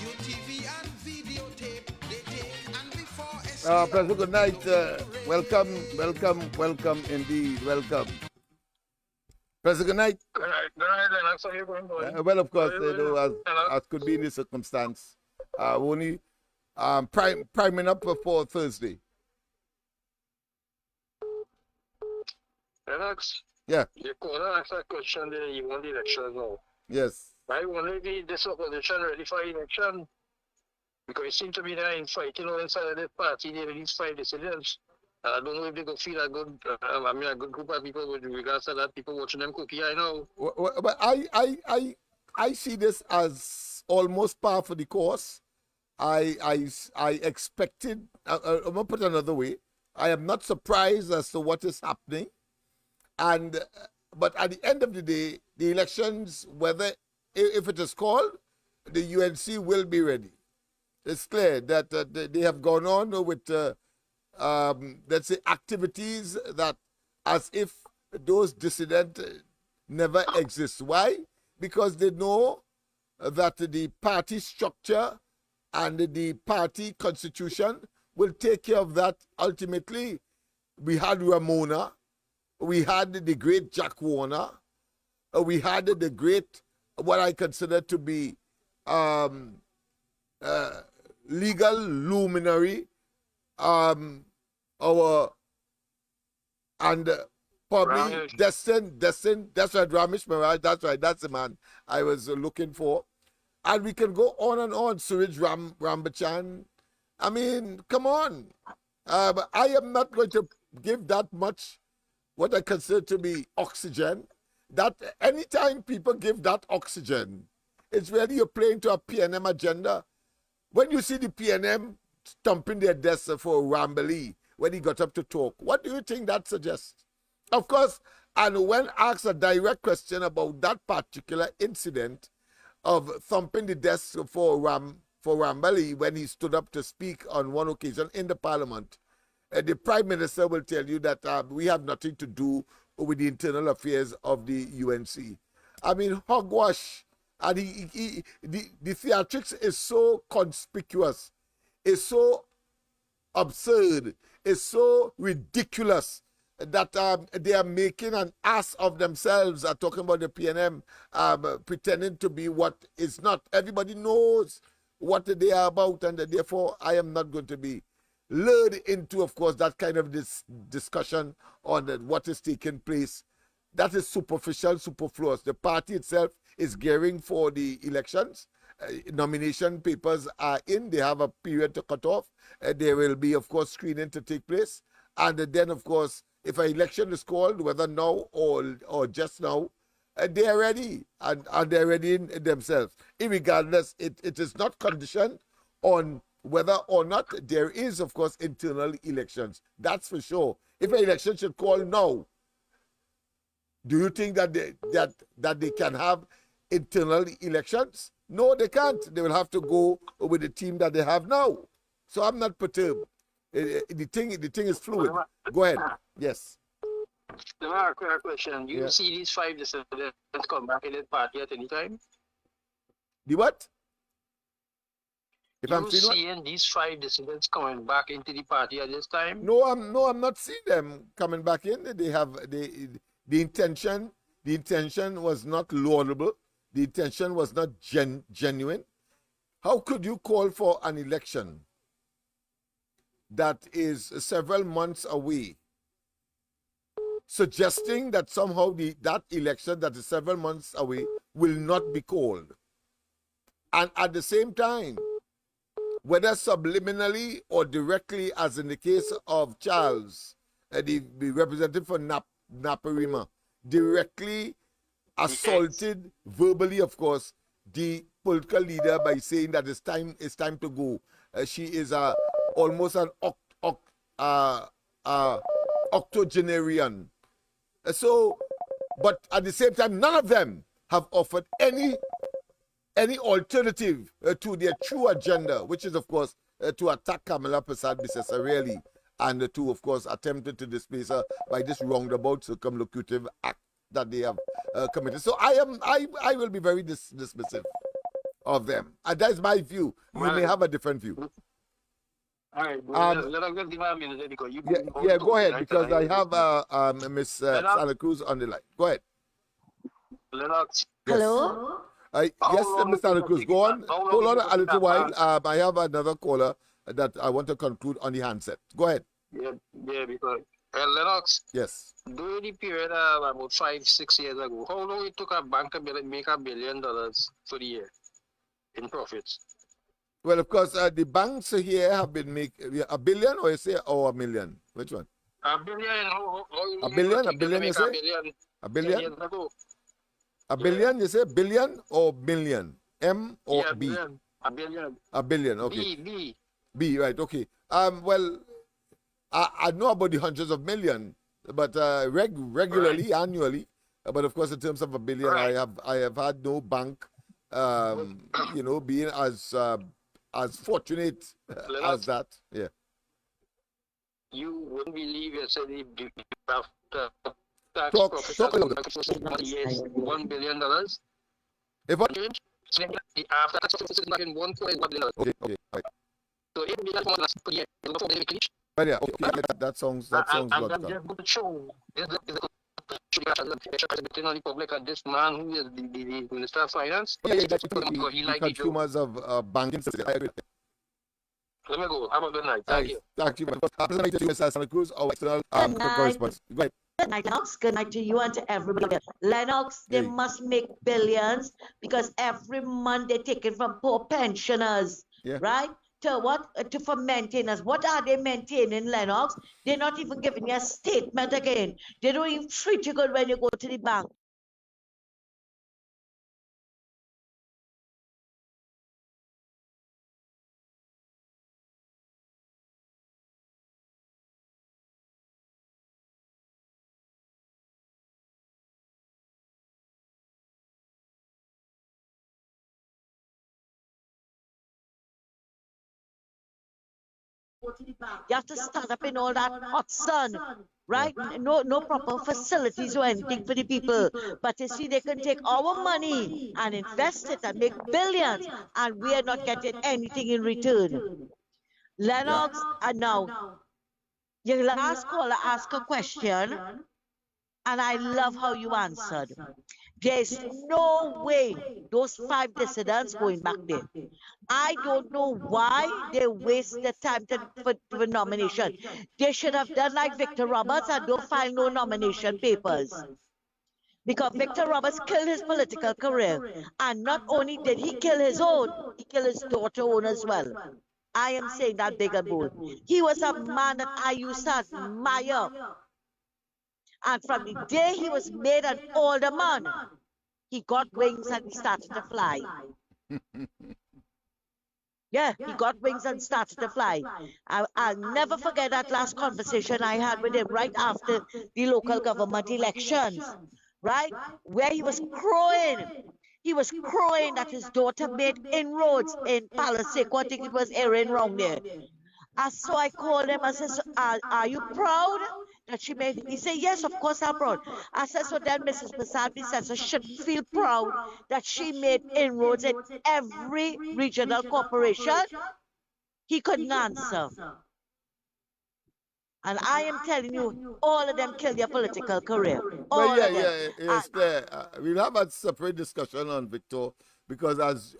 Your TV and videotape, they take and before President, good night. Welcome indeed. Welcome. President, good night. Good night, Lennox. How are you going, boy? Well, of course, as could be in this circumstance. Only priming up for Thursday. Lennox? Yeah. You could ask a question there. You want the election now. Yes. I want to this opposition ready for election because it seems to be there in fighting inside of the party. They release 5 dissidents. I don't know if they could feel a good, a good group of people with regards to that. People watching them cookie, I know. But I see this as almost par for the course. I expected. I'm gonna put it another way. I am not surprised as to what is happening, but at the end of the day, the elections, whether if it is called, the UNC will be ready. It's clear that they have gone on with. Let's say activities that as if those dissidents never exist. Why? Because they know that the party structure and the party constitution will take care of that ultimately. We had Ramona, we had the great Jack Warner, we had the great, what I consider to be legal luminary, probably Destin, that's right, Ramesh Maharaj, that's right, that's the man I was looking for. And we can go on and on, Suraj Rambachan. I mean, come on. But I am not going to give that much, what I consider to be oxygen. That anytime people give that oxygen, it's really you're playing to a PNM agenda. When you see the PNM thumping their desk for Rambali when he got up to talk, what do you think that suggests? Of course, and when asked a direct question about that particular incident of thumping the desk for Rambali when he stood up to speak on one occasion in the parliament, the Prime Minister will tell you that we have nothing to do with the internal affairs of the UNC. I mean, hogwash. And the theatrics is so conspicuous, is so absurd, is so ridiculous that they are making an ass of themselves, talking about the PNM, pretending to be what is not. Everybody knows what they are about, and therefore I am not going to be lured into, of course, that kind of this discussion on what is taking place. That is superficial, superfluous. The party itself is gearing for the elections. Nomination papers are in. They have a period to cut off. There will be, of course, screening to take place. And then, of course, if an election is called, whether now or just now, they are ready. And they're ready in themselves. Irregardless, it is not conditioned on whether or not there is, of course, internal elections. That's for sure. If an election should call now, do you think that they can have internal elections? No, they can't. They will have to go with the team that they have now. So I'm not perturbed. The thing is fluid. Go ahead. Yes. A quick question. Do you see these 5 dissidents come back in the party at any time? The what? You seeing these 5 dissidents coming back into the party at this time? No, I'm not seeing them coming back in. The intention was not laudable. The intention was not genuine. How could you call for an election that is several months away, suggesting that somehow that election that is several months away will not be called? And at the same time, whether subliminally or directly, as in the case of Charles, the representative for Naparima, directly assaulted verbally, of course, the political leader by saying that it's time to go. She is almost an octogenarian. So, but at the same time, none of them have offered any alternative to their true agenda, which is, of course, to attack Kamala Persad-Bissessar really, and to, of course, attempt to displace her by this roundabout circumlocutive act that they have committed. So I will be very dismissive of them. And that is my view. You may have a different view. All right, let us give her a minute because you go ahead, because I have Miss Santa Cruz on the line. Go ahead. Lennox. Yes. Hello? Yes, Mr. Santa Cruz, go on. Hold on a little while. I have another caller that I want to conclude on the handset. Go ahead. Yeah, because Lennox. Yes. During the period about 5-6 years ago, how long it took a bank to make $1 billion for the year in profits? Well, of course, the banks here have been making $1 billion, or you say, or $1 million? Which one? $1 billion. $1 billion? $1 billion, you say? $1 billion? $1 billion, you say? Billion or million? M or B? $1 billion. $1 billion, okay. B, right, okay. Well, I know about the hundreds of millions, but regularly, annually. But of course, in terms of $1 billion, I have had no bank, being as fortunate as that. Yeah. You wouldn't believe yesterday after tax Talk profits $1 billion. If what? After tax profits is in $1.1 billion. Okay, right. So $8 billion for last year. But yeah, okay, that sounds logical. I'm just going to show. On the public and this man who is the Minister of Finance. The consumers of banking system. I agree. Let me go. Have a good night. Thank you. Thank you. Mr. Santa Cruz, our external correspondent. Go ahead. Good night, Lennox. Good night to you and to everybody. Lennox, they must make billions because every month they take it from poor pensioners, right? To what? For maintenance. What are they maintaining, Lennox? They're not even giving you a statement again. They don't even treat you good when you go to the bank. You have to stand up in all that hot sun, right? No proper facilities or anything for the people. But you see, they can take our money and invest it and make billions, and we are not getting anything in return. Lennox, and now, your last caller asked a question, and I love how you answered. There's no way those 5 dissidents going back there. I don't know why they waste their time for nomination. They should have done like Victor Roberts and don't file no nomination papers. Because Victor Roberts killed his political career. And not only did he kill his own, he killed his daughter own as well. I am saying that big and bold. He was a man that I used to admire. And from the day he was made an older man, he got wings and he started to fly. Yeah, he got wings and started to fly. I'll never forget that last conversation I had with him right after the local government elections, right? Where he was crowing. He was crowing that his daughter made inroads in Palisade. I think it was Erin around there. So I called him. I said, are you proud that she made? He said, yes, of course I'm proud. I said, so then Mrs. Persad-Bissessar should feel proud that she made inroads in every regional corporation. He couldn't answer. And I am telling you, all of them killed their political career. All of them. Yes, we'll have a separate discussion on Victor. Because as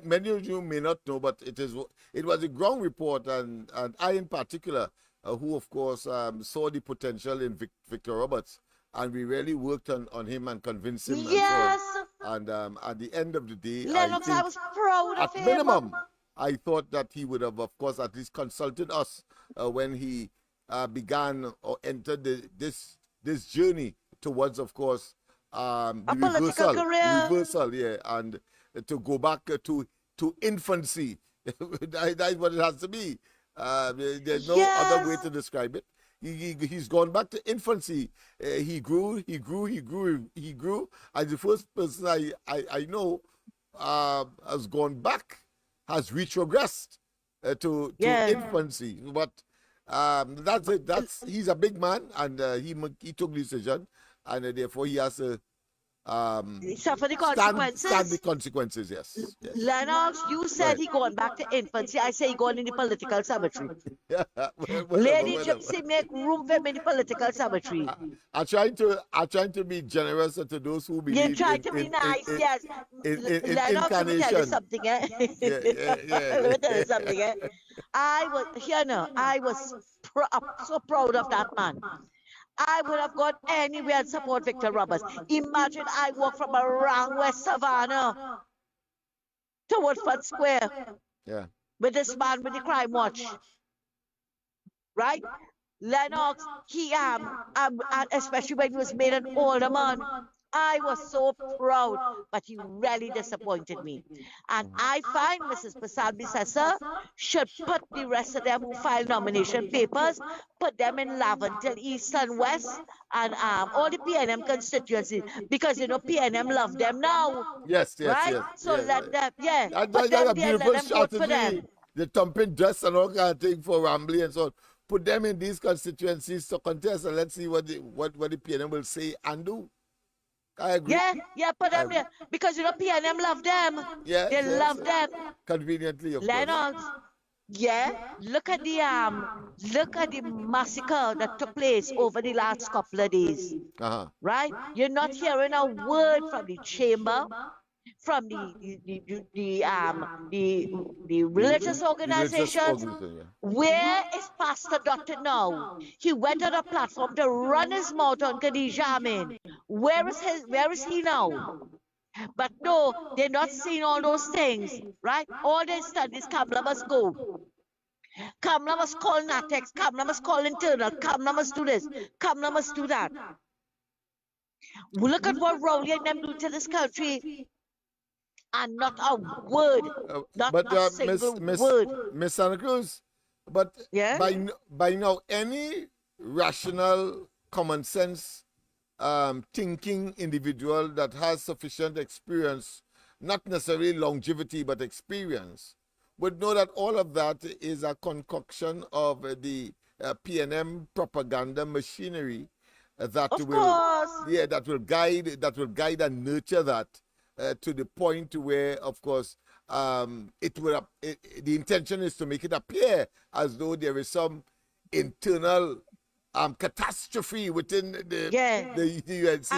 many of you may not know, but it was a ground report, and I in particular, who of course saw the potential in Victor Roberts, and we really worked on him and convinced him. Yes. And at the end of the day, Lennox, I was proud of him. At minimum, I thought that he would have, of course, at least consulted us when he began or entered this journey towards, of course, the reversal, and to go back to infancy. That's what it has to be. There's no other way to describe it. He's gone back to infancy. He grew, and the first person I know has gone back, has retrogressed to infancy. But that's it. He's a big man, and he took the decision, and therefore he has to suffer the consequences. Stand the consequences, yes. Lennox, you said he going back to infancy. I say he going in the political cemetery. Lady Gypsy, make room for him in the political cemetery. I'm trying to be generous to those who believe. You're trying to be nice, yes. In Lennox, let me tell you something, eh? Yeah. Let me tell you something, eh? I was so proud of that man. I would have gone anywhere and support Victor Roberts. Imagine I walk from around West Savannah to Woodford Square with this man with the crime watch. Right? Lennox, and especially when he was made an older man. I was so proud, but he really disappointed me. And I find Mrs. Prasad-Bissessar should put the rest of them who filed nomination papers, put them in Laventille, East and West, and all the PNM constituencies, because, PNM love them now. Yes. So let them, put them a beautiful shot for them. The thumping dress and all kind of thing for Rambly and so on. Put them in these constituencies to contest, and let's see what the PNM will say and do. I agree. Put them there. Because PNM love them. They love them. Conveniently, of Lennox, course. Look at the massacre that took place over the last couple of days. Right? You're not hearing a word from the chamber, from the religious organization. Where is Pastor Doctor now? He went on a platform to run his mouth on Khadija Amin. Where is he now? But no, they're not seeing all those things, right? All their studies, Kamla must go. Kamla must call Natex, Kamla must call internal, Kamla must do this, Kamla must do that. Look at what Rowley and them do to this country. And not a word, not a single word. Miss Santa Cruz, but by now, any rational, common sense, thinking individual that has sufficient experience, not necessarily longevity, but experience, would know that all of that is a concoction of the PNM propaganda machinery that will guide and nurture that. To the point where, of course, the intention is to make it appear as though there is some internal catastrophe within the UNC,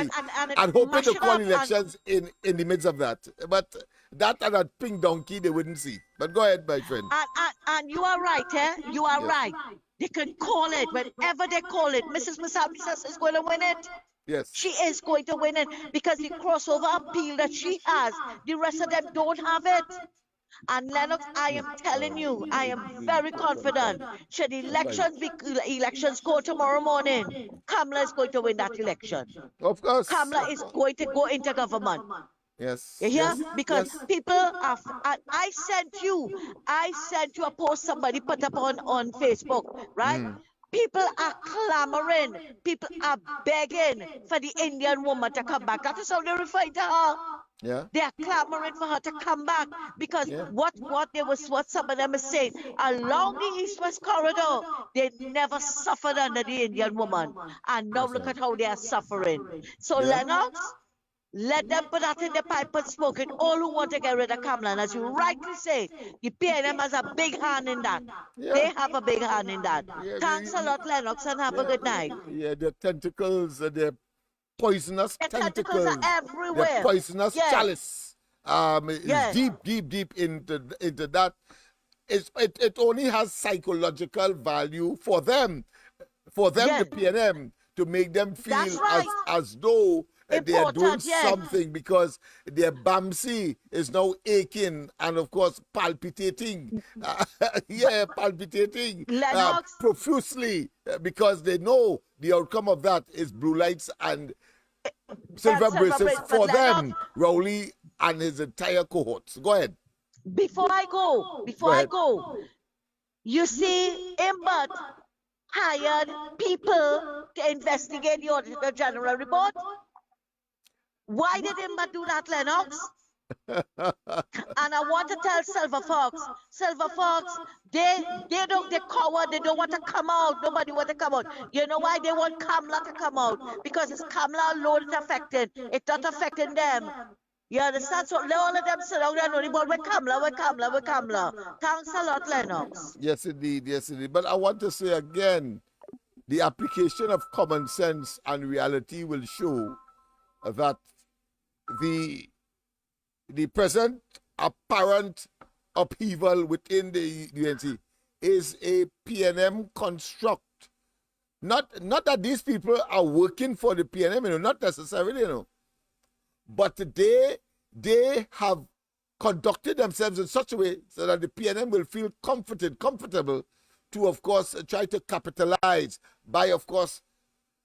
and hoping to call elections in the midst of that. But that and that pink donkey they wouldn't see. But go ahead, my friend. And you are right, You are right. They can call it whenever they call it. Mrs. Prasad-Bissessar is going to win it. Yes. She is going to win it because the crossover appeal that she has, the rest of them don't have it. And Lennox, I am telling you, I am very confident. Should elections go tomorrow morning, Kamla is going to win that election. Of course. Kamla is going to go into government. Yes. You hear? Because people are, and I sent you a post somebody put up on Facebook, right? People are clamoring. People are begging for the Indian woman to come back. That is how they refer to her. Yeah. They are clamoring for her to come back because what some of them are saying, along the East-West corridor, they never suffered under the Indian woman. And now look at how they are suffering. So Lennox, let them put that in the pipe and smoke it. All who want to get rid of Kamla, as you rightly say, the PNM has a big hand in that. They have a big hand in that. Thanks a lot, Lennox, and have a good night. Yeah, the tentacles, the poisonous tentacles are everywhere. The poisonous chalice is deep into that. It only has psychological value for them, the PNM, to make them feel as though they are doing something, because their Bamsi is now aching and, of course, palpitating. Palpitating profusely, because they know the outcome of that is blue lights and silver silver bracelets bracelet, for but Lennox, them, Rowley and his entire cohorts. Go ahead. before I Go ahead. go, you see, Imbert hired people to investigate the Auditor General report. Why did Imbert do that, Lennox? And I want to tell Silver Fox, they coward, they don't want to come out. Nobody want to come out. You know why they want Kamala to come out? Because it's Kamala alone it's affecting. It's not affecting them. You understand? So all of them sit down there and only about we're Kamala. Thanks a lot, Lennox. Yes, indeed. Yes, indeed. But I want to say again, the application of common sense and reality will show that the present apparent upheaval within the UNC is a PNM construct. Not that these people are working for the PNM, not necessarily, but they have conducted themselves in such a way so that the PNM will feel comfortable to, of course, try to capitalize by, of course,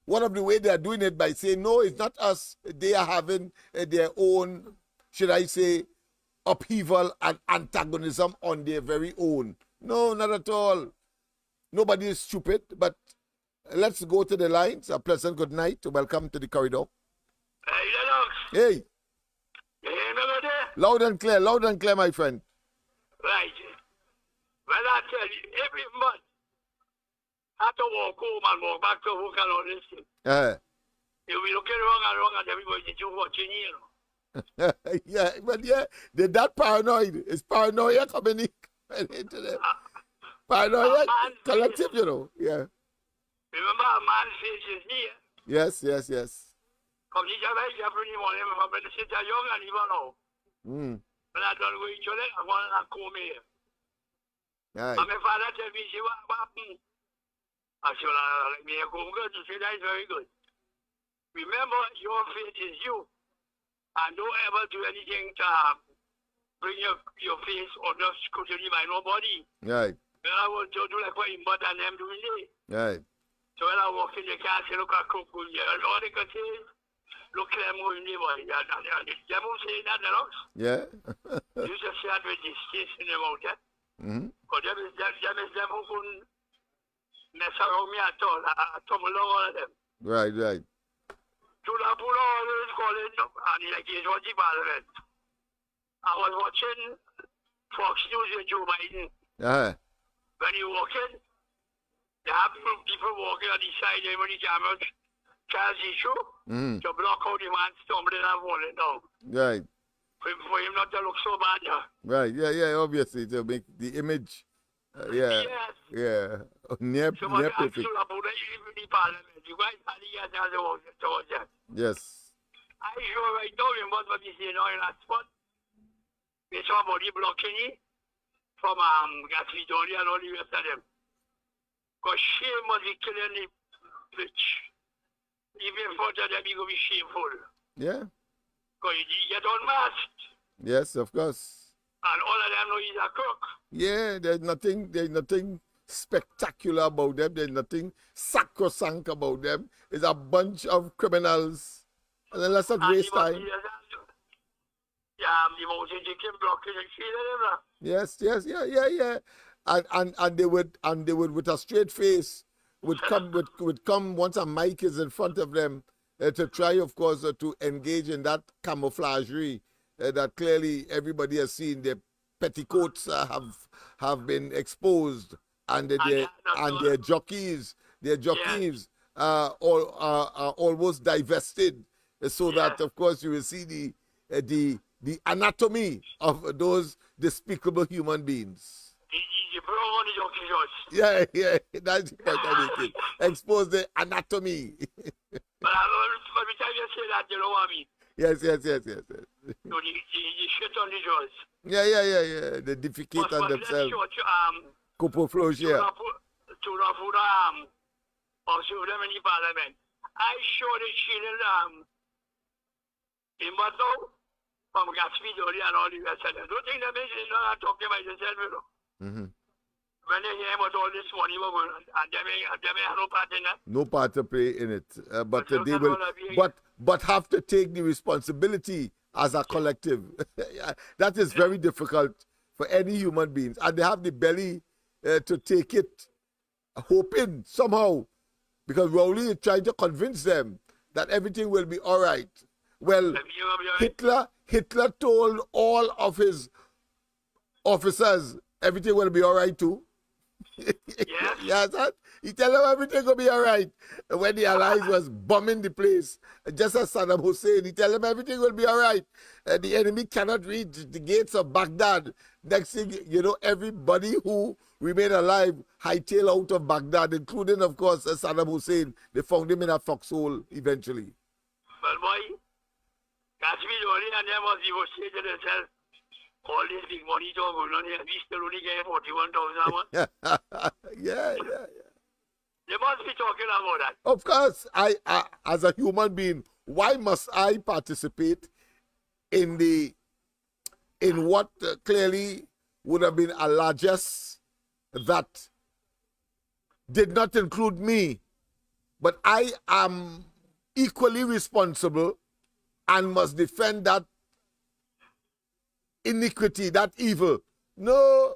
one of the ways they are doing it by saying, no, it's not us. They are having their own, should I say, upheaval and antagonism on their very own. No, not at all. Nobody is stupid, but let's go to the lines. A pleasant good night. Welcome to the corridor. Hey, Lennox. Hey. You hear me over there? Loud and clear, my friend. Right. Well, I tell you, every month, I have to walk home and walk back to work and all this thing. You'll be looking wrong and everybody that you watching, yeah, but they're that paranoid. It's paranoia coming into them. Paranoia collective, Yeah. Remember, a man's face is here. Yes. Come to the every morning, I'm going to sit there young and even now. When I don't go each other, I want to come here. Right. And my father tell me, see what happened. I said, let me go good. He said, that is very good. Remember, your faith is you. And don't ever do anything to bring your face under scrutiny by nobody. Right. When I want to do like what Imbert and them doing there. Right. So when I walk in, they can't say, look at Cook. And all they can say is, look at them going there, boy. And them who say that, Yeah. You just say that with this case in them out there. But them is them who couldn't mess around me at all. I tumble all of them. Right. To the pool always calling and he like he's watching Parliament. I was watching Fox News with Joe Biden. When he walking, they have people walking on the side there when he cameras can't see through to block out the man stumbling and falling down. Right. For him not to look so bad, Right, yeah, obviously, to make the image, Yes. near perfect. Yes. I sure right now remember what you say now in that spot. They saw body blocking it from Gatsby and all the rest of them. Because shame must be killing the bitch. Even for that, they're going to be shameful. Yeah. Because you get unmasked. Yes, of course. And all of them know he's a crook. Yeah, there's nothing spectacular about them. There's nothing sacrosanct about them. It's a bunch of criminals. And then let's not waste time. Yes, yeah. And they would with a straight face would come once a mic is in front of them to try, of course, to engage in that camouflagery that clearly everybody has seen. Their petticoats have been exposed, and their jockeys are almost divested, so that of course you will see the anatomy of those despicable human beings. Yeah, that's the point I'm making. Expose the anatomy. But every time you say that, you know what I mean? Yes. So the shit on the jaws. Yeah. They defecate on themselves. Copoflogia. To the food, also them in the parliament. I show the children, in what now? From Gatsby and all the rest of them. Don't think that means they're not talking about themselves, when they hear about all this money, and they may have no part in that. No part to play in it, but look they at will, all of you. but have to take the responsibility as a collective. That is very difficult for any human beings, and they have the belly to take it, hoping somehow, because Rowley is trying to convince them that everything will be all right. Well, Hitler told all of his officers everything will be all right too. Yeah. Yes, sir. He tell them everything will be all right. When the Allies was bombing the place, just as Saddam Hussein, he tell them everything will be all right. The enemy cannot reach the gates of Baghdad. Next thing, you know, everybody who remained alive hightail out of Baghdad, including, of course, Saddam Hussein. They found him in a foxhole eventually. But boy, that's me the only, and them was even say to themselves, all this big money talk going on here, we still only get 41,000. Yeah. They must be talking about that. Of course, I as a human being, why must I participate in what clearly would have been a largesse that did not include me, but I am equally responsible and must defend that iniquity, that evil. No,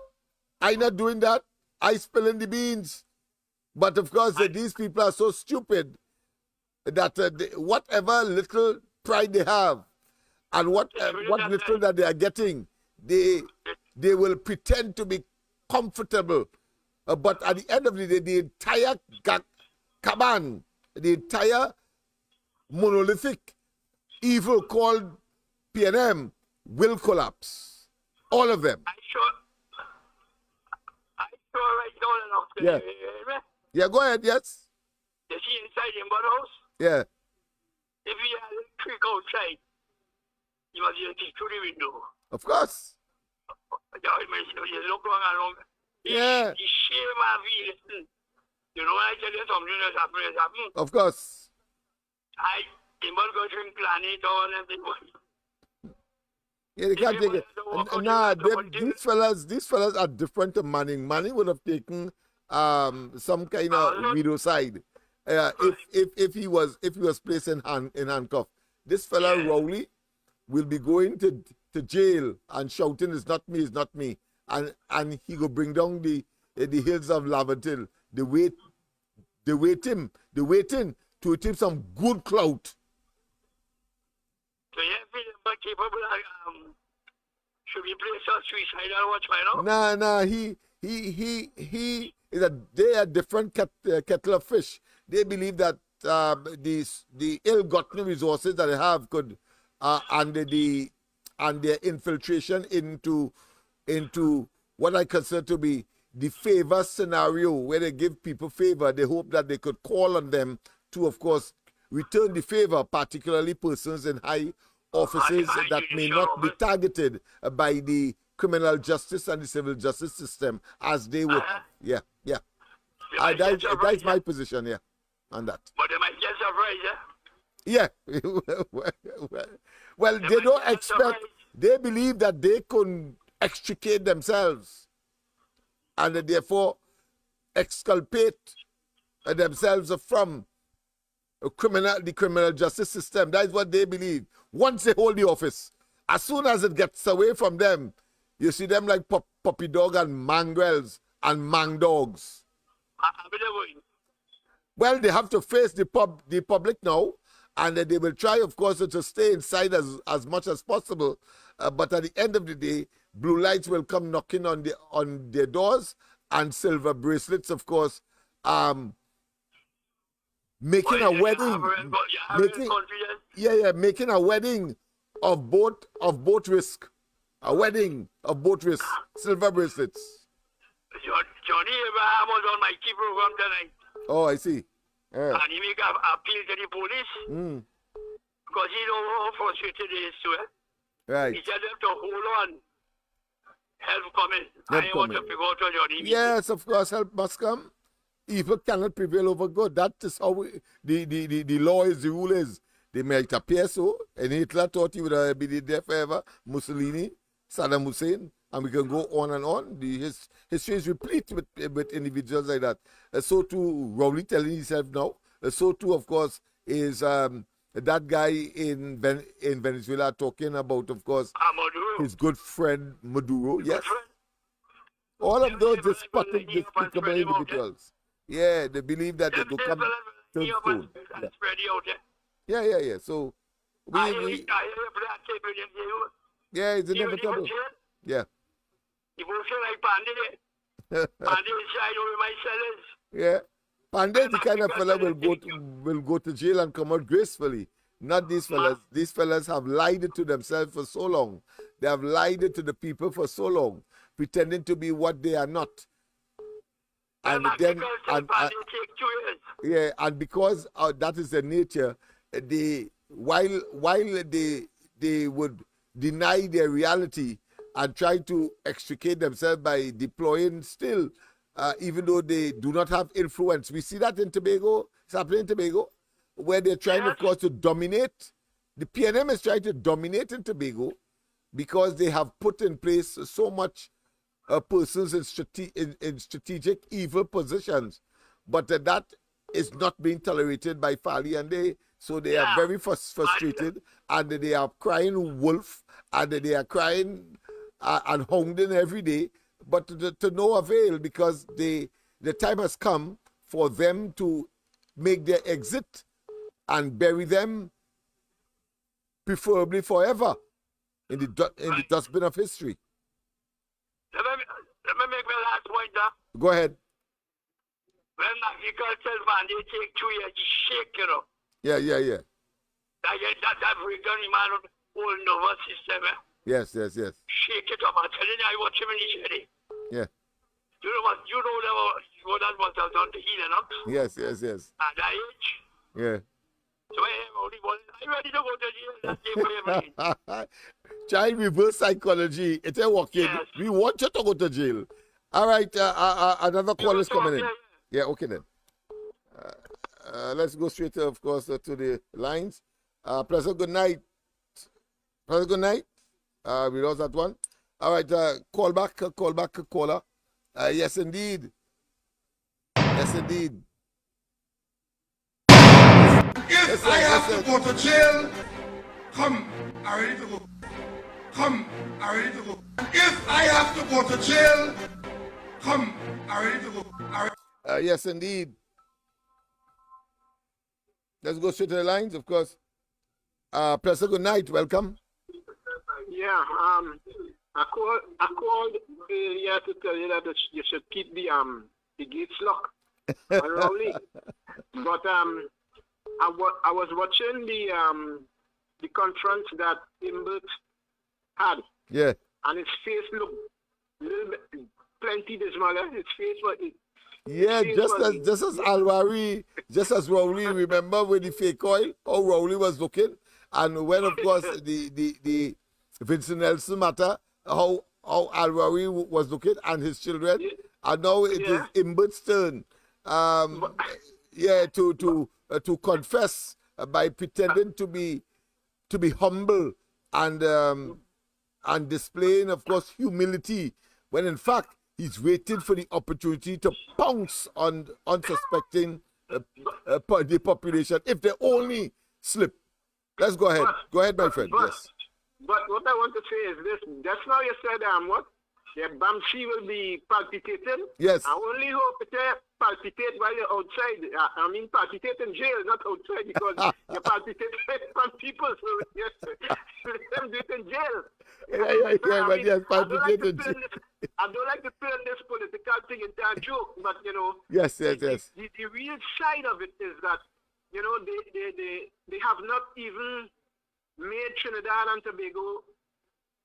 I'm not doing that. I spilling the beans. But of course, these people are so stupid that whatever little pride they have and what little that they are getting, they will pretend to be comfortable. But at the end of the day, the entire caban, the entire monolithic evil called PNM will collapse. All of them. I sure right now enough. Yeah. Yeah, go ahead, yes. You see inside the house? Yeah. If you have a trick outside, you must just through the window. Of course. You look along. Yeah. The shame of it. You know, I tell you something that's happened. Of course. The must go drink planet all and the Yeah, they can't take it. Nah, these fellas are different to Manning. Manning would have taken some kind of widow side if he was placed in handcuff. This fella Rowley will be going to jail and shouting, "It's not me, it's not me," and he go bring down the hills of Laventille. They waiting to take some good clout. So you feel capable should we play some suicidal watch by now? Nah, they are different kettle of fish. They believe that the ill-gotten resources that they have could and their infiltration into what I consider to be the favor scenario, where they give people favor. They hope that they could call on them to, of course, return the favor, particularly persons in high offices that may not be targeted by the criminal justice and the civil justice system as they would. Yeah. That's my position, on that. But they might get surprised, Well, they don't expect, they believe that they can extricate themselves and therefore exculpate themselves from the criminal justice system. That is what they believe. Once they hold the office, as soon as it gets away from them, you see them like puppy dog and mongrels and mang dogs. Well, they have to face the public now, and they will try, of course, to stay inside as much as possible. But at the end of the day, blue lights will come knocking on their doors, and silver bracelets, of course, making a wedding, making a wedding of boat risk, a wedding of boat risk, silver bracelets. Johnny Abraham was on my key program tonight. Oh, I see. And he make an appeal to the police because he know how frustrated he is too. Right. He tell them to hold on. Help coming. I want to figure out what Johnny means. Yes, of course, help must come. Evil cannot prevail over good. That is how the law is, the rule is. They might appear so, and Hitler thought he would be there forever. Mussolini, Saddam Hussein, and we can go on and on. His history is replete with individuals like that. So too, Rowley telling himself now. So too, of course, is that guy in Venezuela talking about, of course, his good friend Maduro. Yes. All of those despicable individuals. Yeah, they believe that they could come to food. Yeah. So yeah, it's inevitable. Yeah. Yeah. Pandey, the kind of fella will go to jail and come out gracefully. Not these fellas. These fellas have lied to themselves for so long. They have lied to the people for so long, pretending to be what they are not. And then, and because that is their nature, while they would deny their reality and try to extricate themselves by deploying still, even though they do not have influence. We see that in Tobago. It's happening in Tobago, where they're trying, of course, to dominate. The PNM is trying to dominate in Tobago because they have put in place so much persons in strategic evil positions. But that is not being tolerated by Fali, and they are very frustrated, and they are crying wolf, and they are crying and hounding every day, but to no avail, because the time has come for them to make their exit and bury them, preferably forever, in the dustbin of history. Let me make my last point, Go ahead. When agriculture man, they take 2 years to shake, you know. Yeah. That African man whole nervous system, Yes. Shake it up. I'm telling you, I watch him initially. Yeah. You know what that was done to heal, you know? Yes. At that age. Yeah. So I'm ready to go to jail. That's the way. Child reverse psychology. It's a working. Yes. We want you to go to jail. All right. Another call is coming in. Yeah. Okay then. Let's go straight, of course, to the lines. Professor, good night. Professor, good night. We lost that one. All right. Call back, caller. Yes, indeed. If I have to go to jail, come, I'm ready to go. Come, I'm ready to go. If I have to go to jail, come, I'm ready to go. Yes, indeed. Let's go straight to the lines, of course. Professor, good night. Welcome. Yeah, I called here to tell you that you should keep the gates locked on Rowley. But I was watching the conference that Imbert had. Yeah. And his face looked little bit, plenty dismal. His face was. Yeah, just as Rowley, remember with the fake oil, how Rowley was looking, and when of course the Vincent Nelson matter, how Alwari was looking and his children, and now it is Imbert's turn. To confess by pretending to be humble and displaying, of course, humility, when in fact he's waiting for the opportunity to pounce on unsuspecting the population if they only slip. Let's go ahead. Go ahead, my friend. Yes. But what I want to say is this. Just now you said what? The Bamsi will be palpitating. Yes. I only hope it palpitate while you're outside. I mean, palpitate in jail, not outside, because you palpitate on people. So yes, let them do it in jail. But yes, palpitate in jail. I don't like to turn this political thing into a joke, but you know. Yes. The real side of it is that, you know, they have not even made Trinidad and Tobago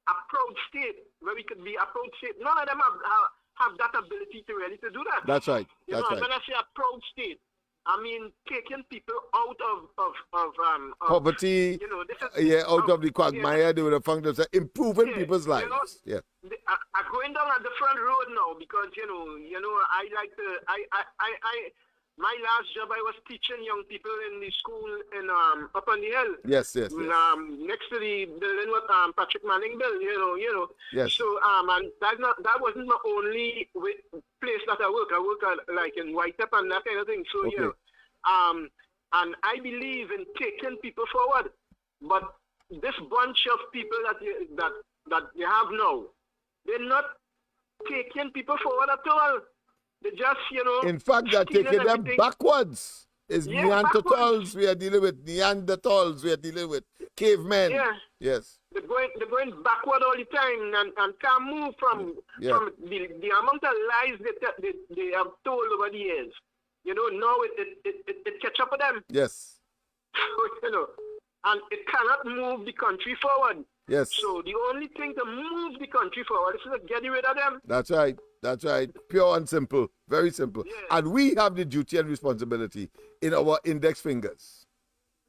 a proud state where we could be a proud state. None of them have that ability to really to do that. That's right. When I say a proud state, I mean taking people out of poverty. You know, this is, out of the quagmire. They would have found themselves improving people's lives. You know, I'm going down a different road now because you know I like to my last job, I was teaching young people in the school in up on the hill. Yes, yes, yes. Next to the building with Patrick Manning built, Yes. So and that wasn't my only place that I work. I work like in Whiteup and that kind of thing. So Okay. and I believe in taking people forward. But this bunch of people that you have now, they're not taking people forward at all. They just, In fact, they're stealing taking them everything. backwards. It's Yeah, Neanderthals backwards. we are dealing with. Neanderthals we are dealing with. Cavemen. Yeah. Yes. They're going backward all the time and can't move from the amount of lies they have told over the years. Now it catch up with them. Yes. And it cannot move the country forward. Yes. So the only thing to move the country forward is to get rid of them. That's right. That's right. Pure and simple. Very simple. Yeah. And we have the duty and responsibility in our index fingers.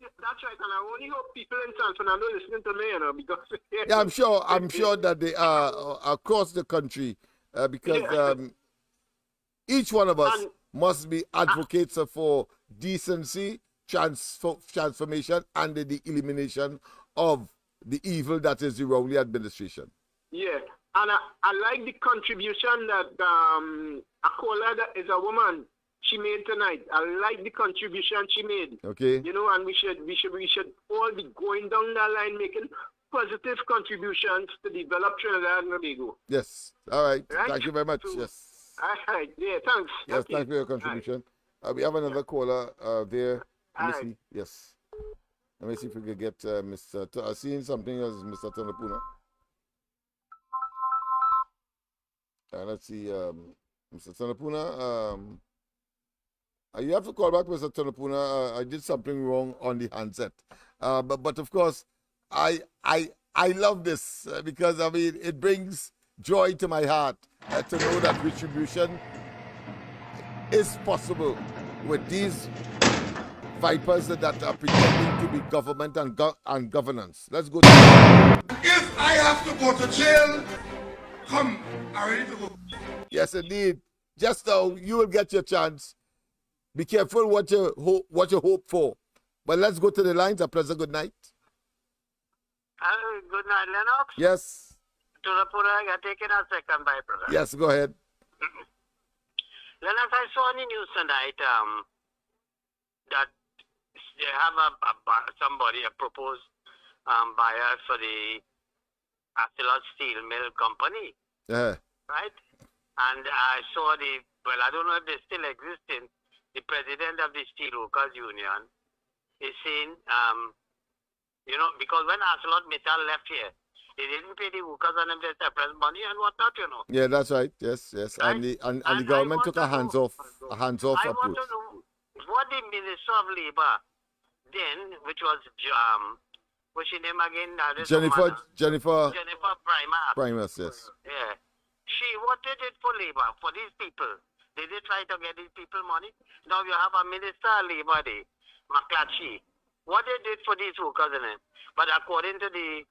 Yeah, that's right. And I only hope people in San Fernando listening to me, because Yeah, I'm sure that they are across the country because each one of us must be advocates for decency, transformation, and the elimination of the evil that is the Rowley administration. Yeah, and I like the contribution that Akola, that is a woman, she made tonight. I like the contribution she made. Okay. And we should all be going down that line, making positive contributions to develop Trinidad and Tobago. Yes. All right. Right? Thank you very much. So, Yes. All right. Yeah. Thanks. Yes. Okay. Thank you for your contribution. We have another caller there. Let me All see. Yes. Let me see if we can get Mr. Seeing something as Mr. Tanapuna. Let's see, Mr. Tanapuna. You have to call back, Mr. Tanapuna. I did something wrong on the handset, but of course, I love this because I mean it brings joy to my heart to know that retribution is possible with these vipers that are pretending to be government and governance. Let's go. If I have to go to jail, come, I'm ready to go. Yes, indeed. Just now, you will get your chance. Be careful what you hope for. But let's go to the lines. A pleasant good night. Good night, Lennox. Yes. To the Pura, you're taking a second by brother. Yes, go ahead. Lennox, I saw on the news tonight that they have somebody, a proposed buyer for the Accelot Steel Mill Company, right? And I saw I don't know if they still existing, the president of the Steelworkers Union is saying, because when Accelot Metal left here, they didn't pay the workers and them their separate money and whatnot, Yeah, that's right. Yes, yes. Right? And the government took a hands-off approach. I want to know what the Minister of Labor then, which was what's her name again? Jennifer Primus. yes. Yeah. What they did for labor, for these people, did they try to get these people money? Now you have a Minister of Labor there, McClatchy. What they did for these workers, but according to the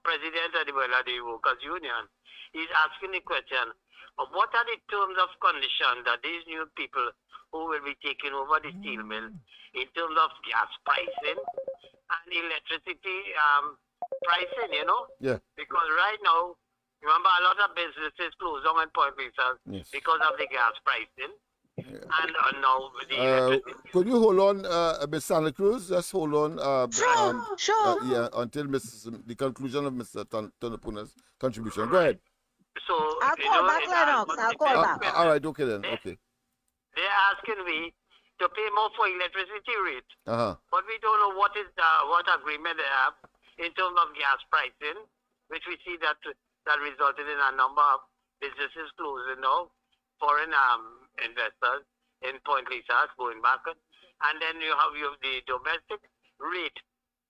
president of the Workers Union, he's asking the question of what are the terms of condition that these new people who will be taking over the steel mill in terms of gas pricing and electricity pricing, Yeah. Because right now, remember a lot of businesses close down in Point Places because of the gas pricing. Yeah. And now the electricity. Could you hold on, Ms. Santa Cruz? Just hold on. Sure. Until the conclusion of Mr. Tanapuna's contribution. Go ahead. So I'll call back, Lennox. I'll call back. All right. Okay then. Okay. They're asking me to pay more for electricity rate, but we don't know what agreement they have in terms of gas pricing, which we see that resulted in a number of businesses closing now, foreign investors in Point Lisa going back, and then you have the domestic rate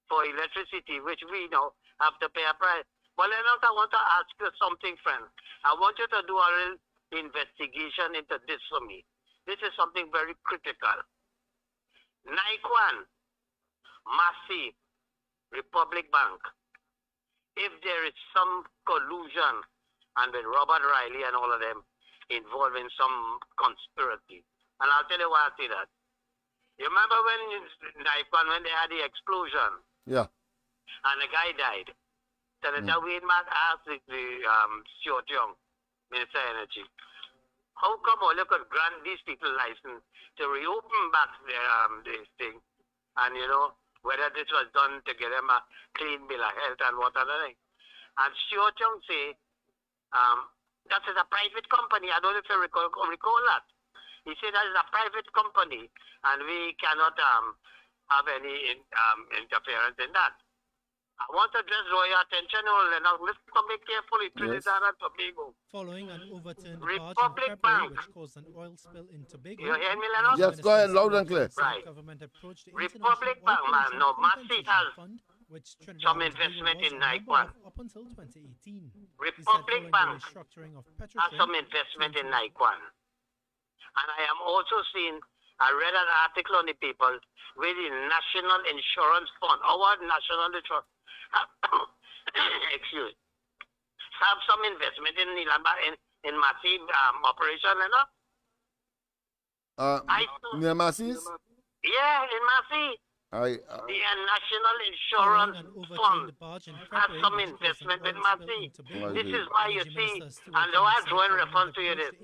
for electricity, which we now have to pay a price. But Lennox, I want to ask you something, friend. I want you to do a real investigation into this for me. This is something very critical. Nike, Massey, Republic Bank, if there is some collusion, and with Robert Riley and all of them, involved in some conspiracy. And I'll tell you why I say that. You remember when they had the explosion? Yeah. And the guy died. Senator Wayne Mack asked the Stuart Young, Minister of Energy, how come all you could grant these people license to reopen back this thing? And, you know, whether this was done to get them a clean bill of health and what other thing. And Stuart Young say, that is a private company. I don't know if you recall that. He said that is a private company and we cannot have any interference in that. I want to just draw your attention, now listen to me carefully, Trinidad and Tobago. Following an overturned Republic barge in February, Bank. which caused an oil spill in Tobago. You hear me, Lennox? Yes, go ahead, loud and clear. Right. Government approached the Republic International Bank, Oil man. No, Pollution Massey Compensation has Fund, which Trinidad some and Tobago investment was in a member Naikwan. of up until 2018. Republic Bank Restructuring of has Petrofin some investment in Naikwan. And I am also seeing, I read an article on the paper with the National Insurance Fund, our National Insurance, excuse, have some investment in massive operation, you know? Massey's? Yeah, in Massey. The National Insurance Fund has some investment in Massey. This is why you see, and the one drawing reference to you this,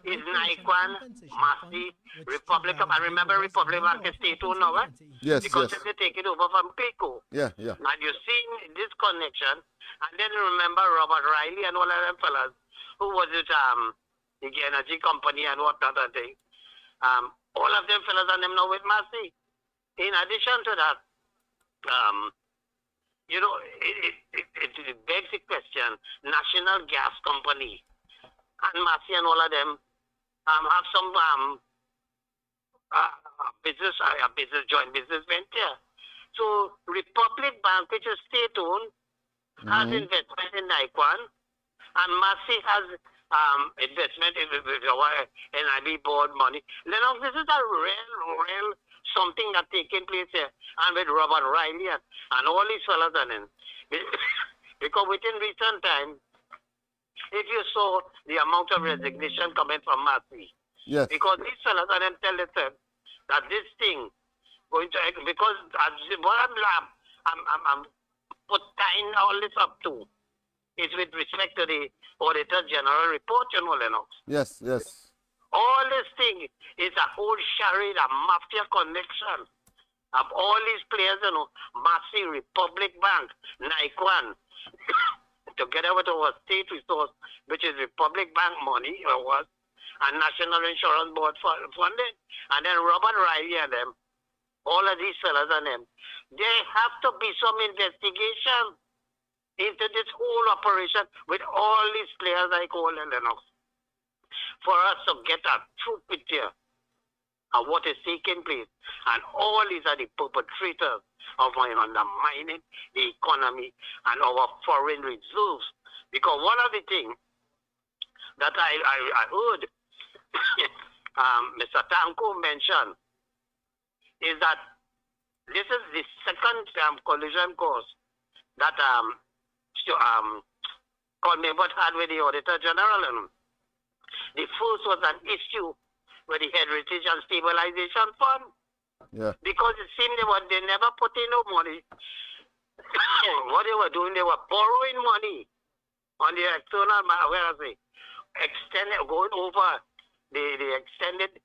is Naikwan, Massey, Republic of, and remember Republic Bank is state-owned now, eh? Yes, because yes. they take it over from Pico. Yeah, yeah. And you see this connection, and then you remember Robert Riley and all of them fellas, who was it, the energy company and what other thing. All of them fellas and them now with Massey. In addition to that, you know, it begs the question, National Gas Company and Massey and all of them have some joint business venture. So Republic Bank, which is state-owned, has investment in Naikwan, and Massey has investment in our NIB board money. Lennox, this is a real something that taking place here, and with Robert Riley and all these fellas and then. Because within recent time, if you saw the amount of resignation coming from Massey, yes. Because these fellas and then tell themselves that this thing going to, because what I'm put tying all this up to is with respect to the Auditor General report, you know, Lennox. Yes, yes. All this thing is a whole charade, a mafia connection of all these players, you know, Massey, Republic Bank, Naikwan, together with our state resource, which is Republic Bank money, or was, and National Insurance Board funding, and then Robert Riley and them, all of these fellas and them. There have to be some investigation into this whole operation with all these players like all and Lennox, for us to get a true picture of what is taking place. And all these are the perpetrators of undermining the economy and our foreign reserves. Because one of the things that I heard Mr. Tanko mention is that this is the second collision course that Colmebot had with the Auditor General. The first was an issue with the Heritage and Stabilization Fund. Yeah. Because it seemed they never put in no money. What they were doing, they were borrowing money on the external, going over the extended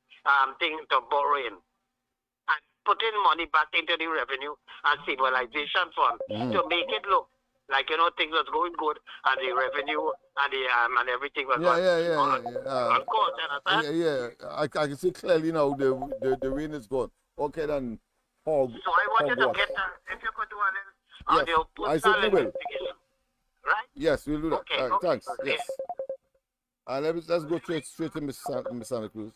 thing to borrowing and putting money back into the Revenue and Stabilization Fund to make it look like, you know, things was going good and the revenue and the and everything was on course. I can see clearly now the rain is gone. Okay, then. So I wanted to get if you could do an yes, I certainly will. Right? Yes, we'll do that. Okay, Thanks. okay. Yes. Let's go straight to Miss Santa Cruz.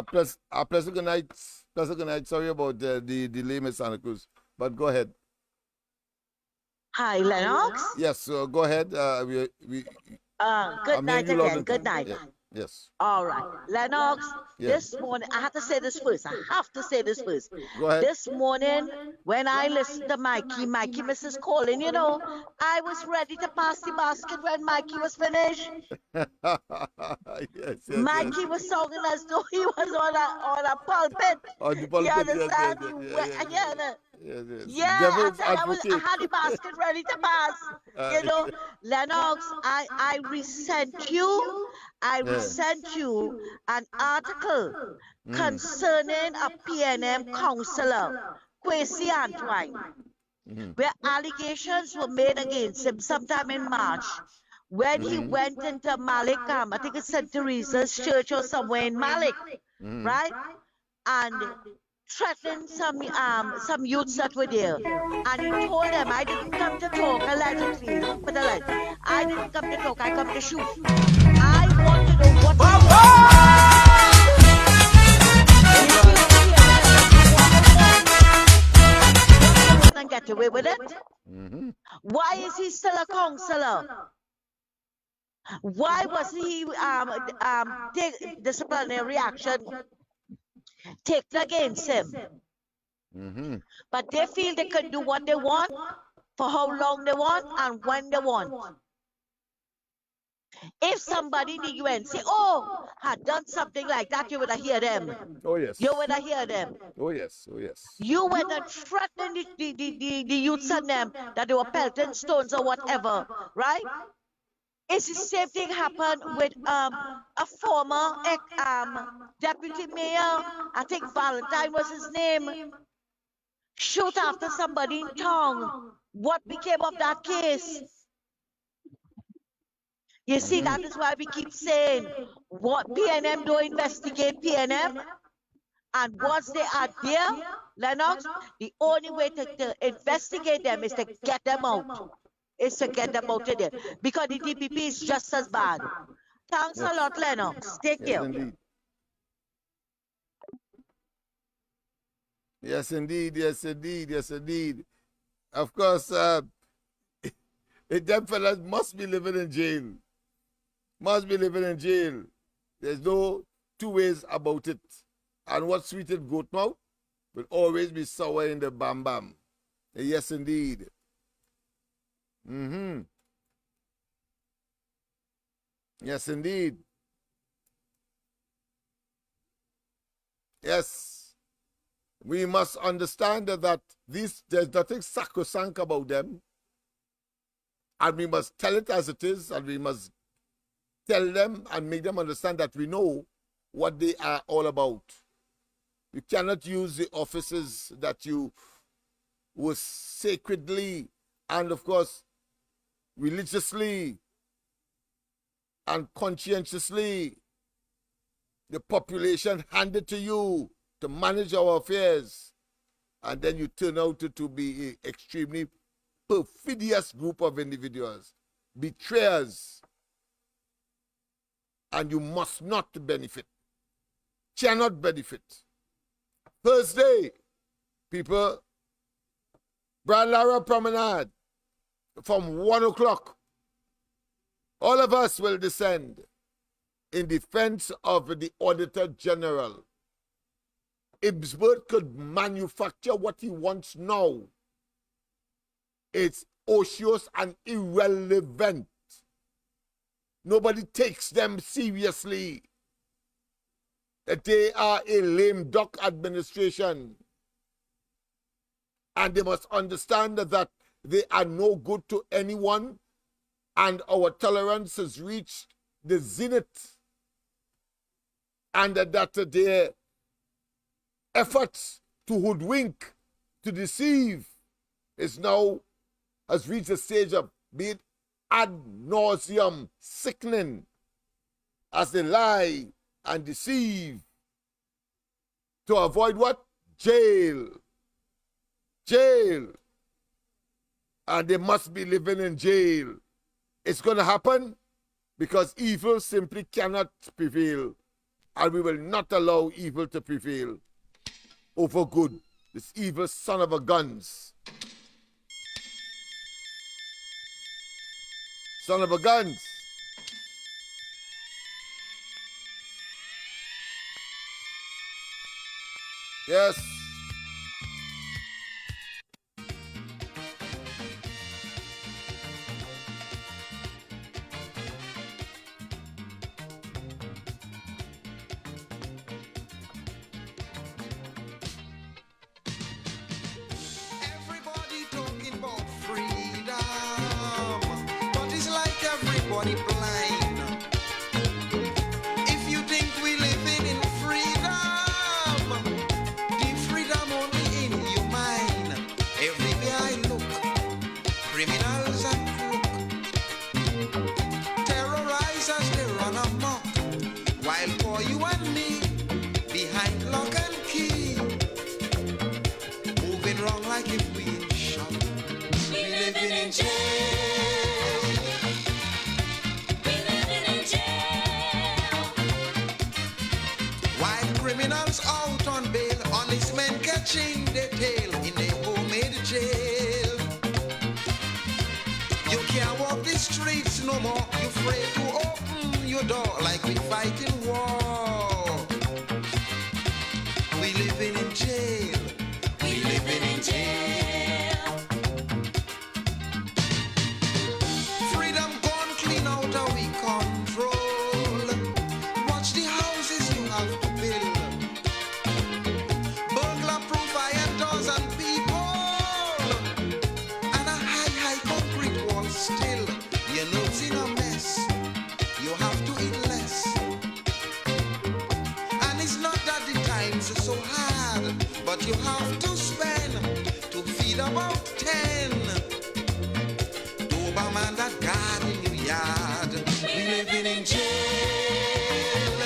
Pleasant good night. Sorry about the delay, Miss Santa Cruz, but go ahead. Hi, Lennox. Yes, go ahead. Good night again. Good night. Yes. All right. Lennox, Yes. this morning, I have to say this first. I have to say this first. Go ahead. This morning, when I listened to Mikey Mrs. Colin, you know, I was ready to pass the basket when Mikey was finished. Yes. Mikey was sounding as though he was on a pulpit. On the You pulpit, understand? yes. Devil's I advocate. had the basket ready to pass. You know, Lennox, I resent you. I resent you an article concerning a PNM councillor, Kwesi Antoine, where allegations were made against him sometime in March when he went into Malik, I think it's St. Teresa's Church or somewhere in Malik, right? And threatened some youths that were there. And he told them, I didn't come to talk, allegedly. Let me put it like, I didn't come to talk, I come to shoot. I want to know what and get away with it. Why is he still a councillor? Why was he take disciplinary action taken against him? But they feel they can do what they want, for how long they want, and when they want. If somebody in the UNC, had done something like that, you would have heard them. Oh, yes. You would have heard them. Oh, yes. Oh, yes. You would have threatened the youths and them that they were pelting stones or whatever, right? It's the same thing happened with a former deputy mayor, I think Valentine was his name, shoot after somebody in town. What became of that case? You see, that is why we keep saying, what PNM don't investigate PNM, and once they are there, Lennox, the only way to investigate them is to get them out. Is to get them out of there. Because the DPP is just as bad. Thanks a lot, Lennox. Take care. Indeed. Yes, indeed. Yes, indeed. Yes, indeed. Of course, them fellas must be living in jail. Must be living in jail. There's no two ways about it. And what sweetened goat mouth will always be sour in the bam bam. Yes, indeed. Yes, indeed. Yes. We must understand that there's nothing sacrosanct about them. And we must tell it as it is, and we must tell them and make them understand that we know what they are all about. You cannot use the offices that you were sacredly and, of course, religiously and conscientiously the population handed to you to manage our affairs, and then you turn out to be an extremely perfidious group of individuals, betrayers, and you must not benefit, cannot benefit. Thursday, people, Brad Lara Promenade, from 1 o'clock, all of us will descend in defense of the Auditor General. Ibsberg could manufacture what he wants now. It's ocious and irrelevant. Nobody takes them seriously. That they are a lame duck administration. And they must understand that they are no good to anyone, and our tolerance has reached the zenith, and that their efforts to hoodwink, to deceive, has reached a stage of being ad nauseum sickening, as they lie and deceive to avoid what? Jail. Jail. And they must be living in jail. It's going to happen because evil simply cannot prevail. And we will not allow evil to prevail over good. This evil son of a guns. Son of a guns. Yes. Everybody talking about freedom, but it's like everybody blind. If you think we living in freedom, the freedom only in your mind. Everywhere I look, criminals and crook, terrorizers they run amok, while for you and me, behind lock and key, moving wrong like if we in shop. We living in jail. We living in jail. While criminals out on bail, honest men catching their tail in their homemade jail. You can't walk the streets no more. You afraid to open your door like we fighting war. We living in jail. We living in jail. Freedom gone clean out of we control. Watch the houses you have to build. Burglar proof iron doors and people. And a high concrete wall still. Your notes in a mess. You have to eat less. And it's not that the times are so hard, but you have to spend to feed about 10. Doberman that guard in your yard. We living in jail.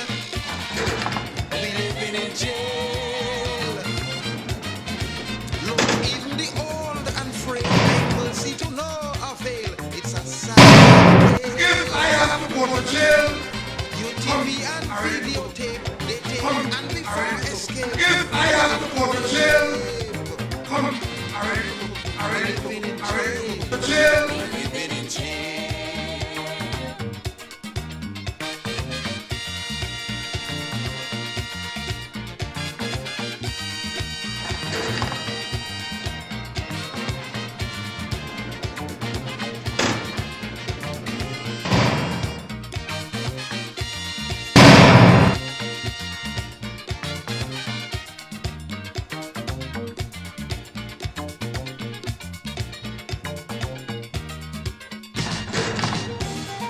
We living in jail. Look, even the old and frail people see to no avail. It's a sad tale. If I have to go to jail, Your TV and videotape, they take and before escape. if I have to go to jail, come, I ready to go to jail. Living in jail.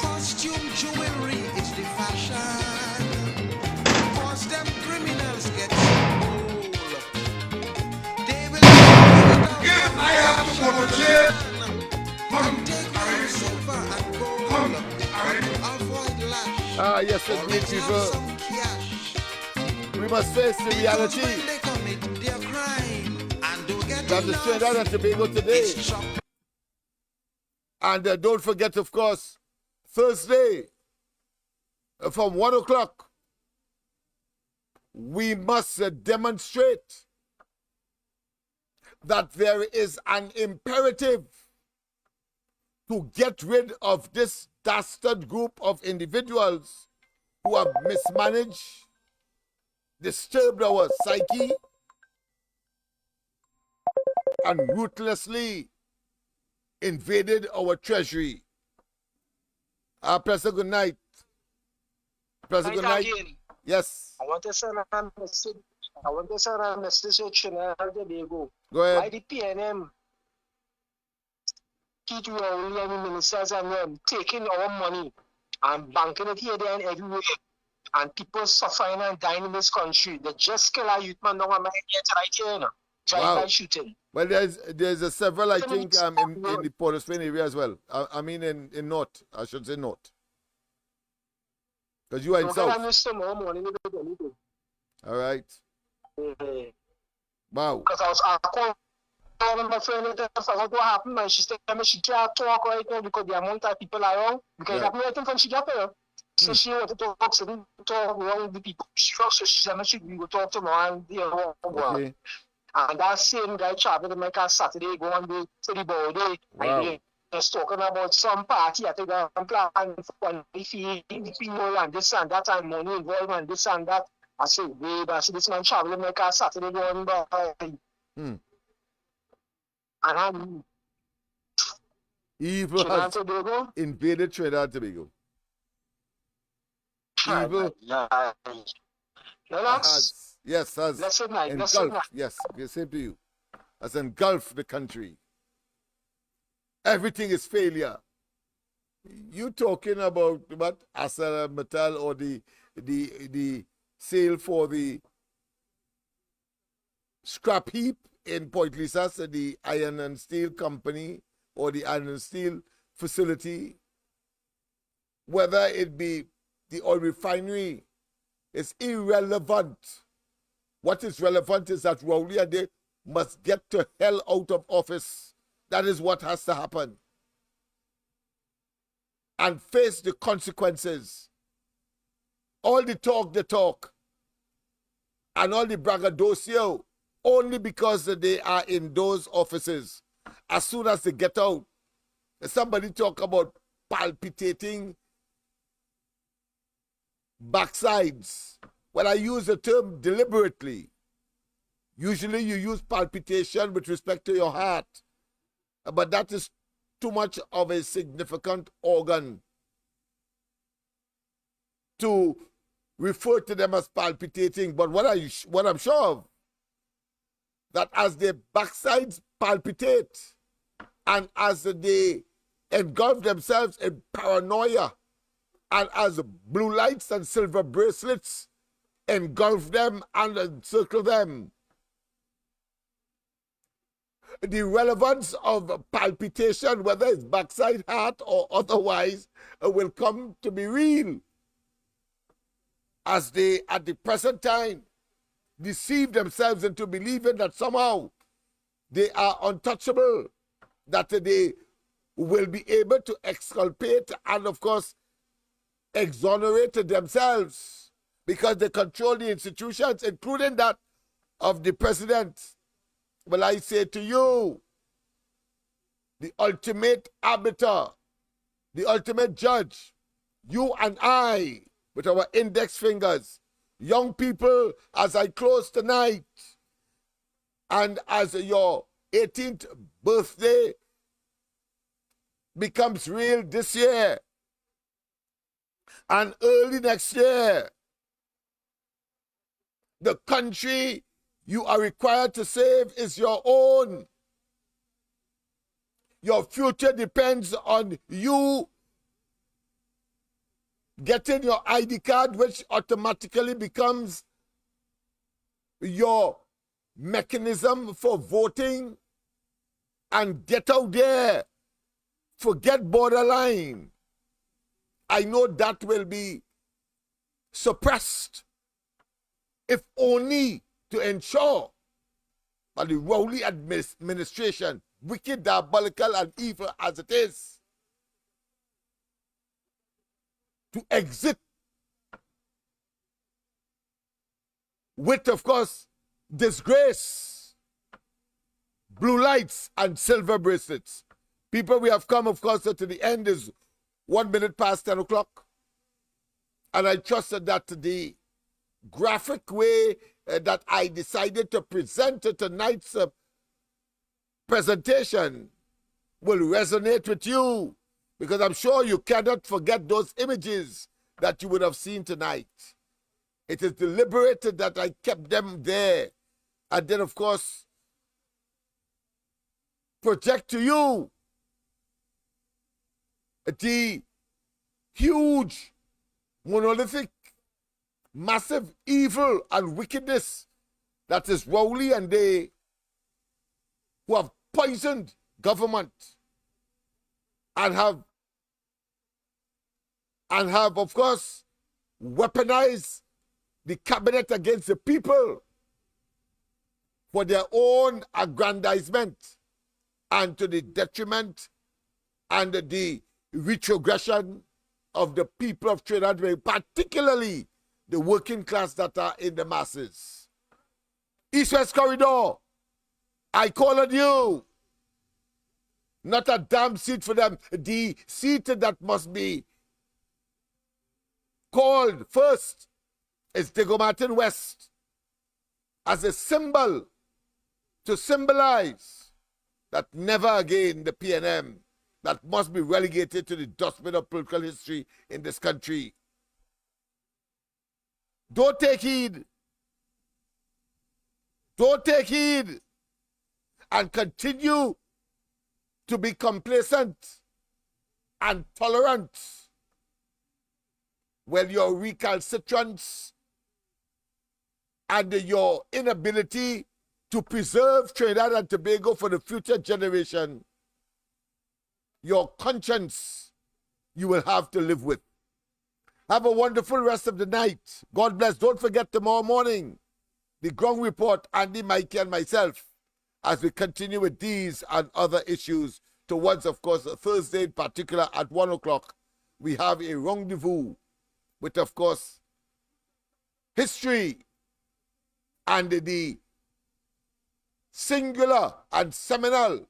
Costume jewelry is the fashion. Cause them criminals get so bold. They will If I have to go to jail, come, and take your silver and gold. come, Avoid lash. Ah, yes, Always indeed, have people. some cash. We must face the Because reality when they commit their crime and don't get that is enough, Trinidad and Tobago today. it's shop. And don't forget, of course, Thursday from 1 o'clock, we must demonstrate that there is an imperative to get rid of this dastard group of individuals who have mismanaged, disturbed our psyche, and ruthlessly invaded our treasury. Professor, good night. Professor, good night. Yes, I want to send a message. I want to send a message to Trinidad and Tobago. go Why ahead. the PNM keep Rowley and the ministers and them taking our money and banking it here, there, and everywhere, and people suffering and dying in this country? They just kill our youth man down on my head right here, you know. Drive-by Wow. shooting. Well, there's a several, I think, in the Port of Spain area as well. I mean, in North, I should say North. Because you are in Look at South. this tomorrow morning with anything. All right. Wow. Because I called my friend and I forgot what happened, man. She said she can't talk right now because the amount of people around. Because Yeah. I'm waiting for she got there. So she wanted to talk, so we talk around with the people. So she said she can go talk tomorrow and you know, Okay. and that same guy traveled to make us Saturday go on to the body. Wow. And just talking about some party. I think I'm planning for the fee, the people and this and that, and money involved and this and that. I see, I see this man traveling like a Saturday going by. Hmm. And I'm Evil Trinidad has and Tobago. invaded Trinidad and Tobago. Evil Lennox, has, yes, has blessed night, blessed engulfed, night. yes, the same to you, has engulfed the country. Everything is failure. You talking about what Asara Metal or the sale for the scrap heap in Point Lisas, the iron and steel company or the iron and steel facility, whether it be the oil refinery, is irrelevant. What is relevant is that Rowley and they must get to hell out of office. That is what has to happen. And face the consequences. All the talk, and all the braggadocio, only because they are in those offices. As soon as they get out, somebody talk about palpitating backsides. Well, I use the term deliberately. Usually you use palpitation with respect to your heart, but that is too much of a significant organ to refer to them as palpitating. But what I'm sure of, that as their backsides palpitate and as they engulf themselves in paranoia, and as blue lights and silver bracelets engulf them and encircle them, the relevance of palpitation, whether it's backside heart or otherwise, will come to be real as they, at the present time, deceive themselves into believing that somehow they are untouchable, that they will be able to exculpate and, of course, exonerate themselves because they control the institutions, including that of the president. Well, I say to you, the ultimate arbiter, the ultimate judge, you and I, with our index fingers, young people, as I close tonight, and as your 18th birthday becomes real this year, and early next year, the country you are required to save is your own. Your future depends on you getting your ID card, which automatically becomes your mechanism for voting, and get out there. Forget borderline. I know that will be suppressed, if only to ensure that the Rowley administration, wicked, diabolical, and evil as it is, to exit with, of course, disgrace, blue lights, and silver bracelets. People, we have come, of course, to the end. Is 1 minute past 10 o'clock. And I trusted that the graphic way that I decided to present tonight's presentation will resonate with you, because I'm sure you cannot forget those images that you would have seen tonight. It is deliberated that I kept them there, and then, of course, project to you the huge, monolithic, massive evil and wickedness that is Rowley and they, who have poisoned government and have, of course, weaponized the cabinet against the people for their own aggrandizement and to the detriment and the retrogression of the people of Trinidad, particularly the working class that are in the masses. East-West Corridor, I call on you. Not a damn seat for them. The seat that must be called first is Diego Martin West as a symbol to symbolize that never again the PNM that must be relegated to the dustbin of political history in this country. Don't take heed. Don't take heed and continue to be complacent and tolerant when your recalcitrance and your inability to preserve Trinidad and Tobago for the future generation, your conscience you will have to live with. Have a wonderful rest of the night. God bless. Don't forget tomorrow morning, the ground report, Andy, Mikey, and myself, as we continue with these and other issues towards, of course, Thursday in particular at 1 o'clock. We have a rendezvous with, of course, history and the singular and seminal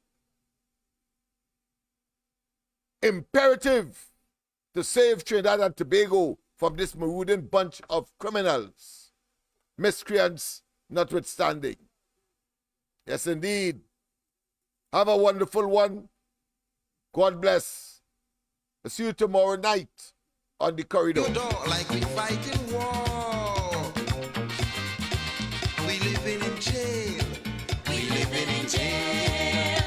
imperative to save Trinidad and Tobago from this marauding bunch of criminals, miscreants notwithstanding. Yes, indeed. Have a wonderful one. God bless. I'll see you tomorrow night on the corridor. Like we fighting war. We living in jail. We living in jail.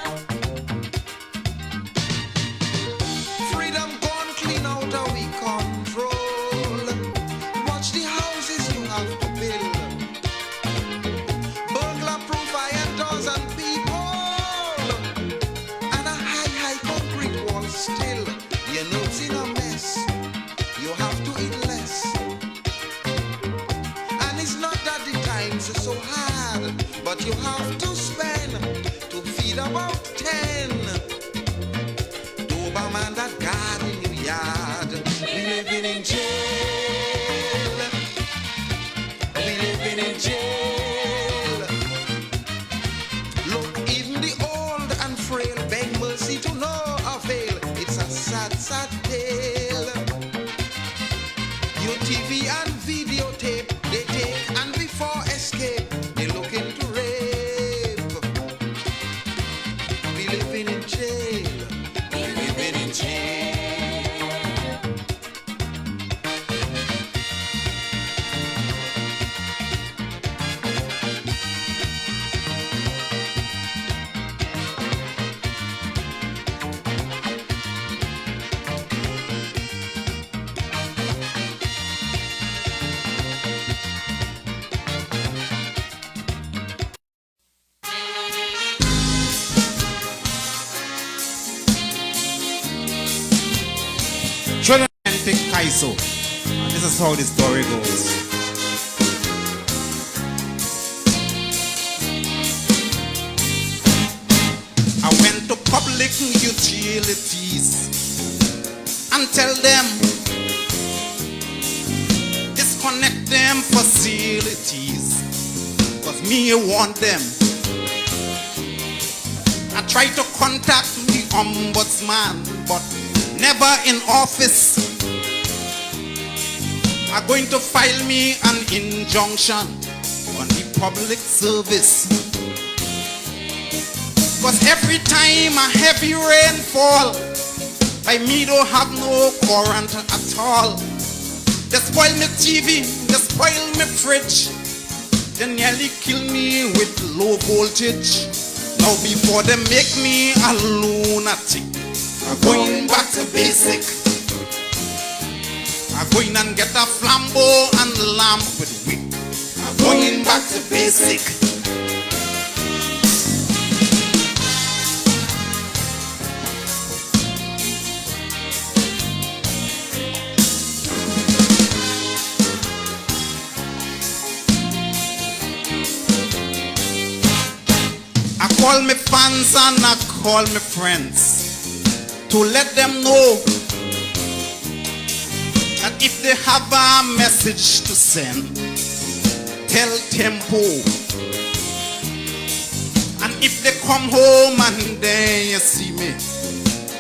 Freedom gone clean out of we control. Watch the houses you have to build. Burglar proof iron doors and people. And a high concrete wall still. Your notes in a mess. You have to eat less. And it's not that the times are so hard, but you have to spend to feed about 10. Doberman that guard in your yard. We living in jail. We living in jail. Look, even the old and frail beg mercy to no avail. It's a sad, sad tale. Your TV and videotape, they take, and before escape, they look into rape. We living in jail. We living in jail. Kaiso. And this is how the story goes. I went to public utilities and tell them disconnect them facilities, cause me want them. I tried to contact the ombudsman, but never in office. Are going to file me an injunction on the public service. Cause every time a heavy rain fall, I me don't have no current at all. They spoil me TV, they spoil me fridge. They nearly kill me with low voltage. Now before they make me a lunatic, I'm going back to basic. I'm going and get a flambeau and lamp with wick. I'm going back to basic. I call my fans and I call my friends to let them know that if they have a message to send, tell Tempo. And if they come home and they see me,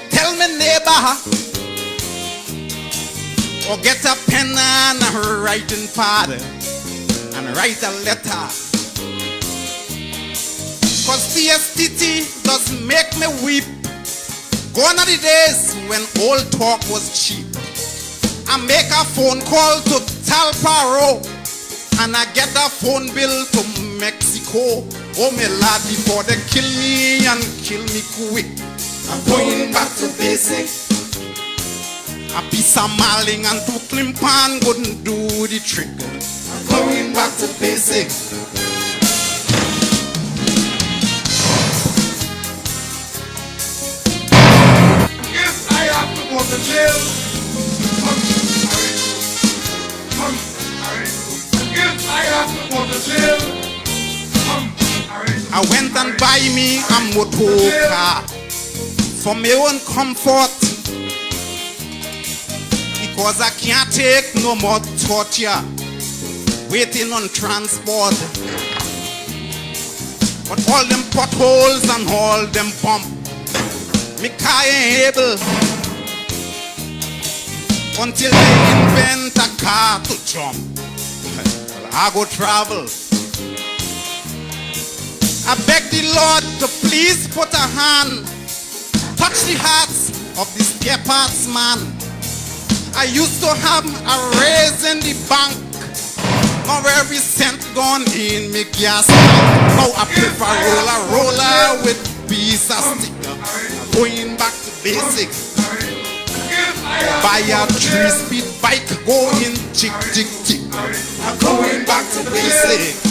tell me neighbor, or get a pen and a writing pad. and write a letter. Cause CSTT does make me weep. Gone are the days when old talk was cheap. I make a phone call to Talparo and I get a phone bill to Mexico. Oh my lad, before they kill me and kill me quick, I'm going back to basic. A piece of marling and two climpan couldn't do the trick. I'm going back to basic. If I have to go to jail, if I have to go to jail, I went and buy me a motor car for my own comfort, because I can't take no more torture waiting on transport. But all them potholes and all them bump, me car ain't able until they invent a car to jump. I go travel. I beg the Lord to please put a hand, touch the hearts of this spare parts man. I used to have a raise in the bank, now every cent gone in me gas tank. Now I prefer roller with piece of sticker. Going back to basics. Buy a 3-speed bike, going tick tick tick. I'm going back to basics.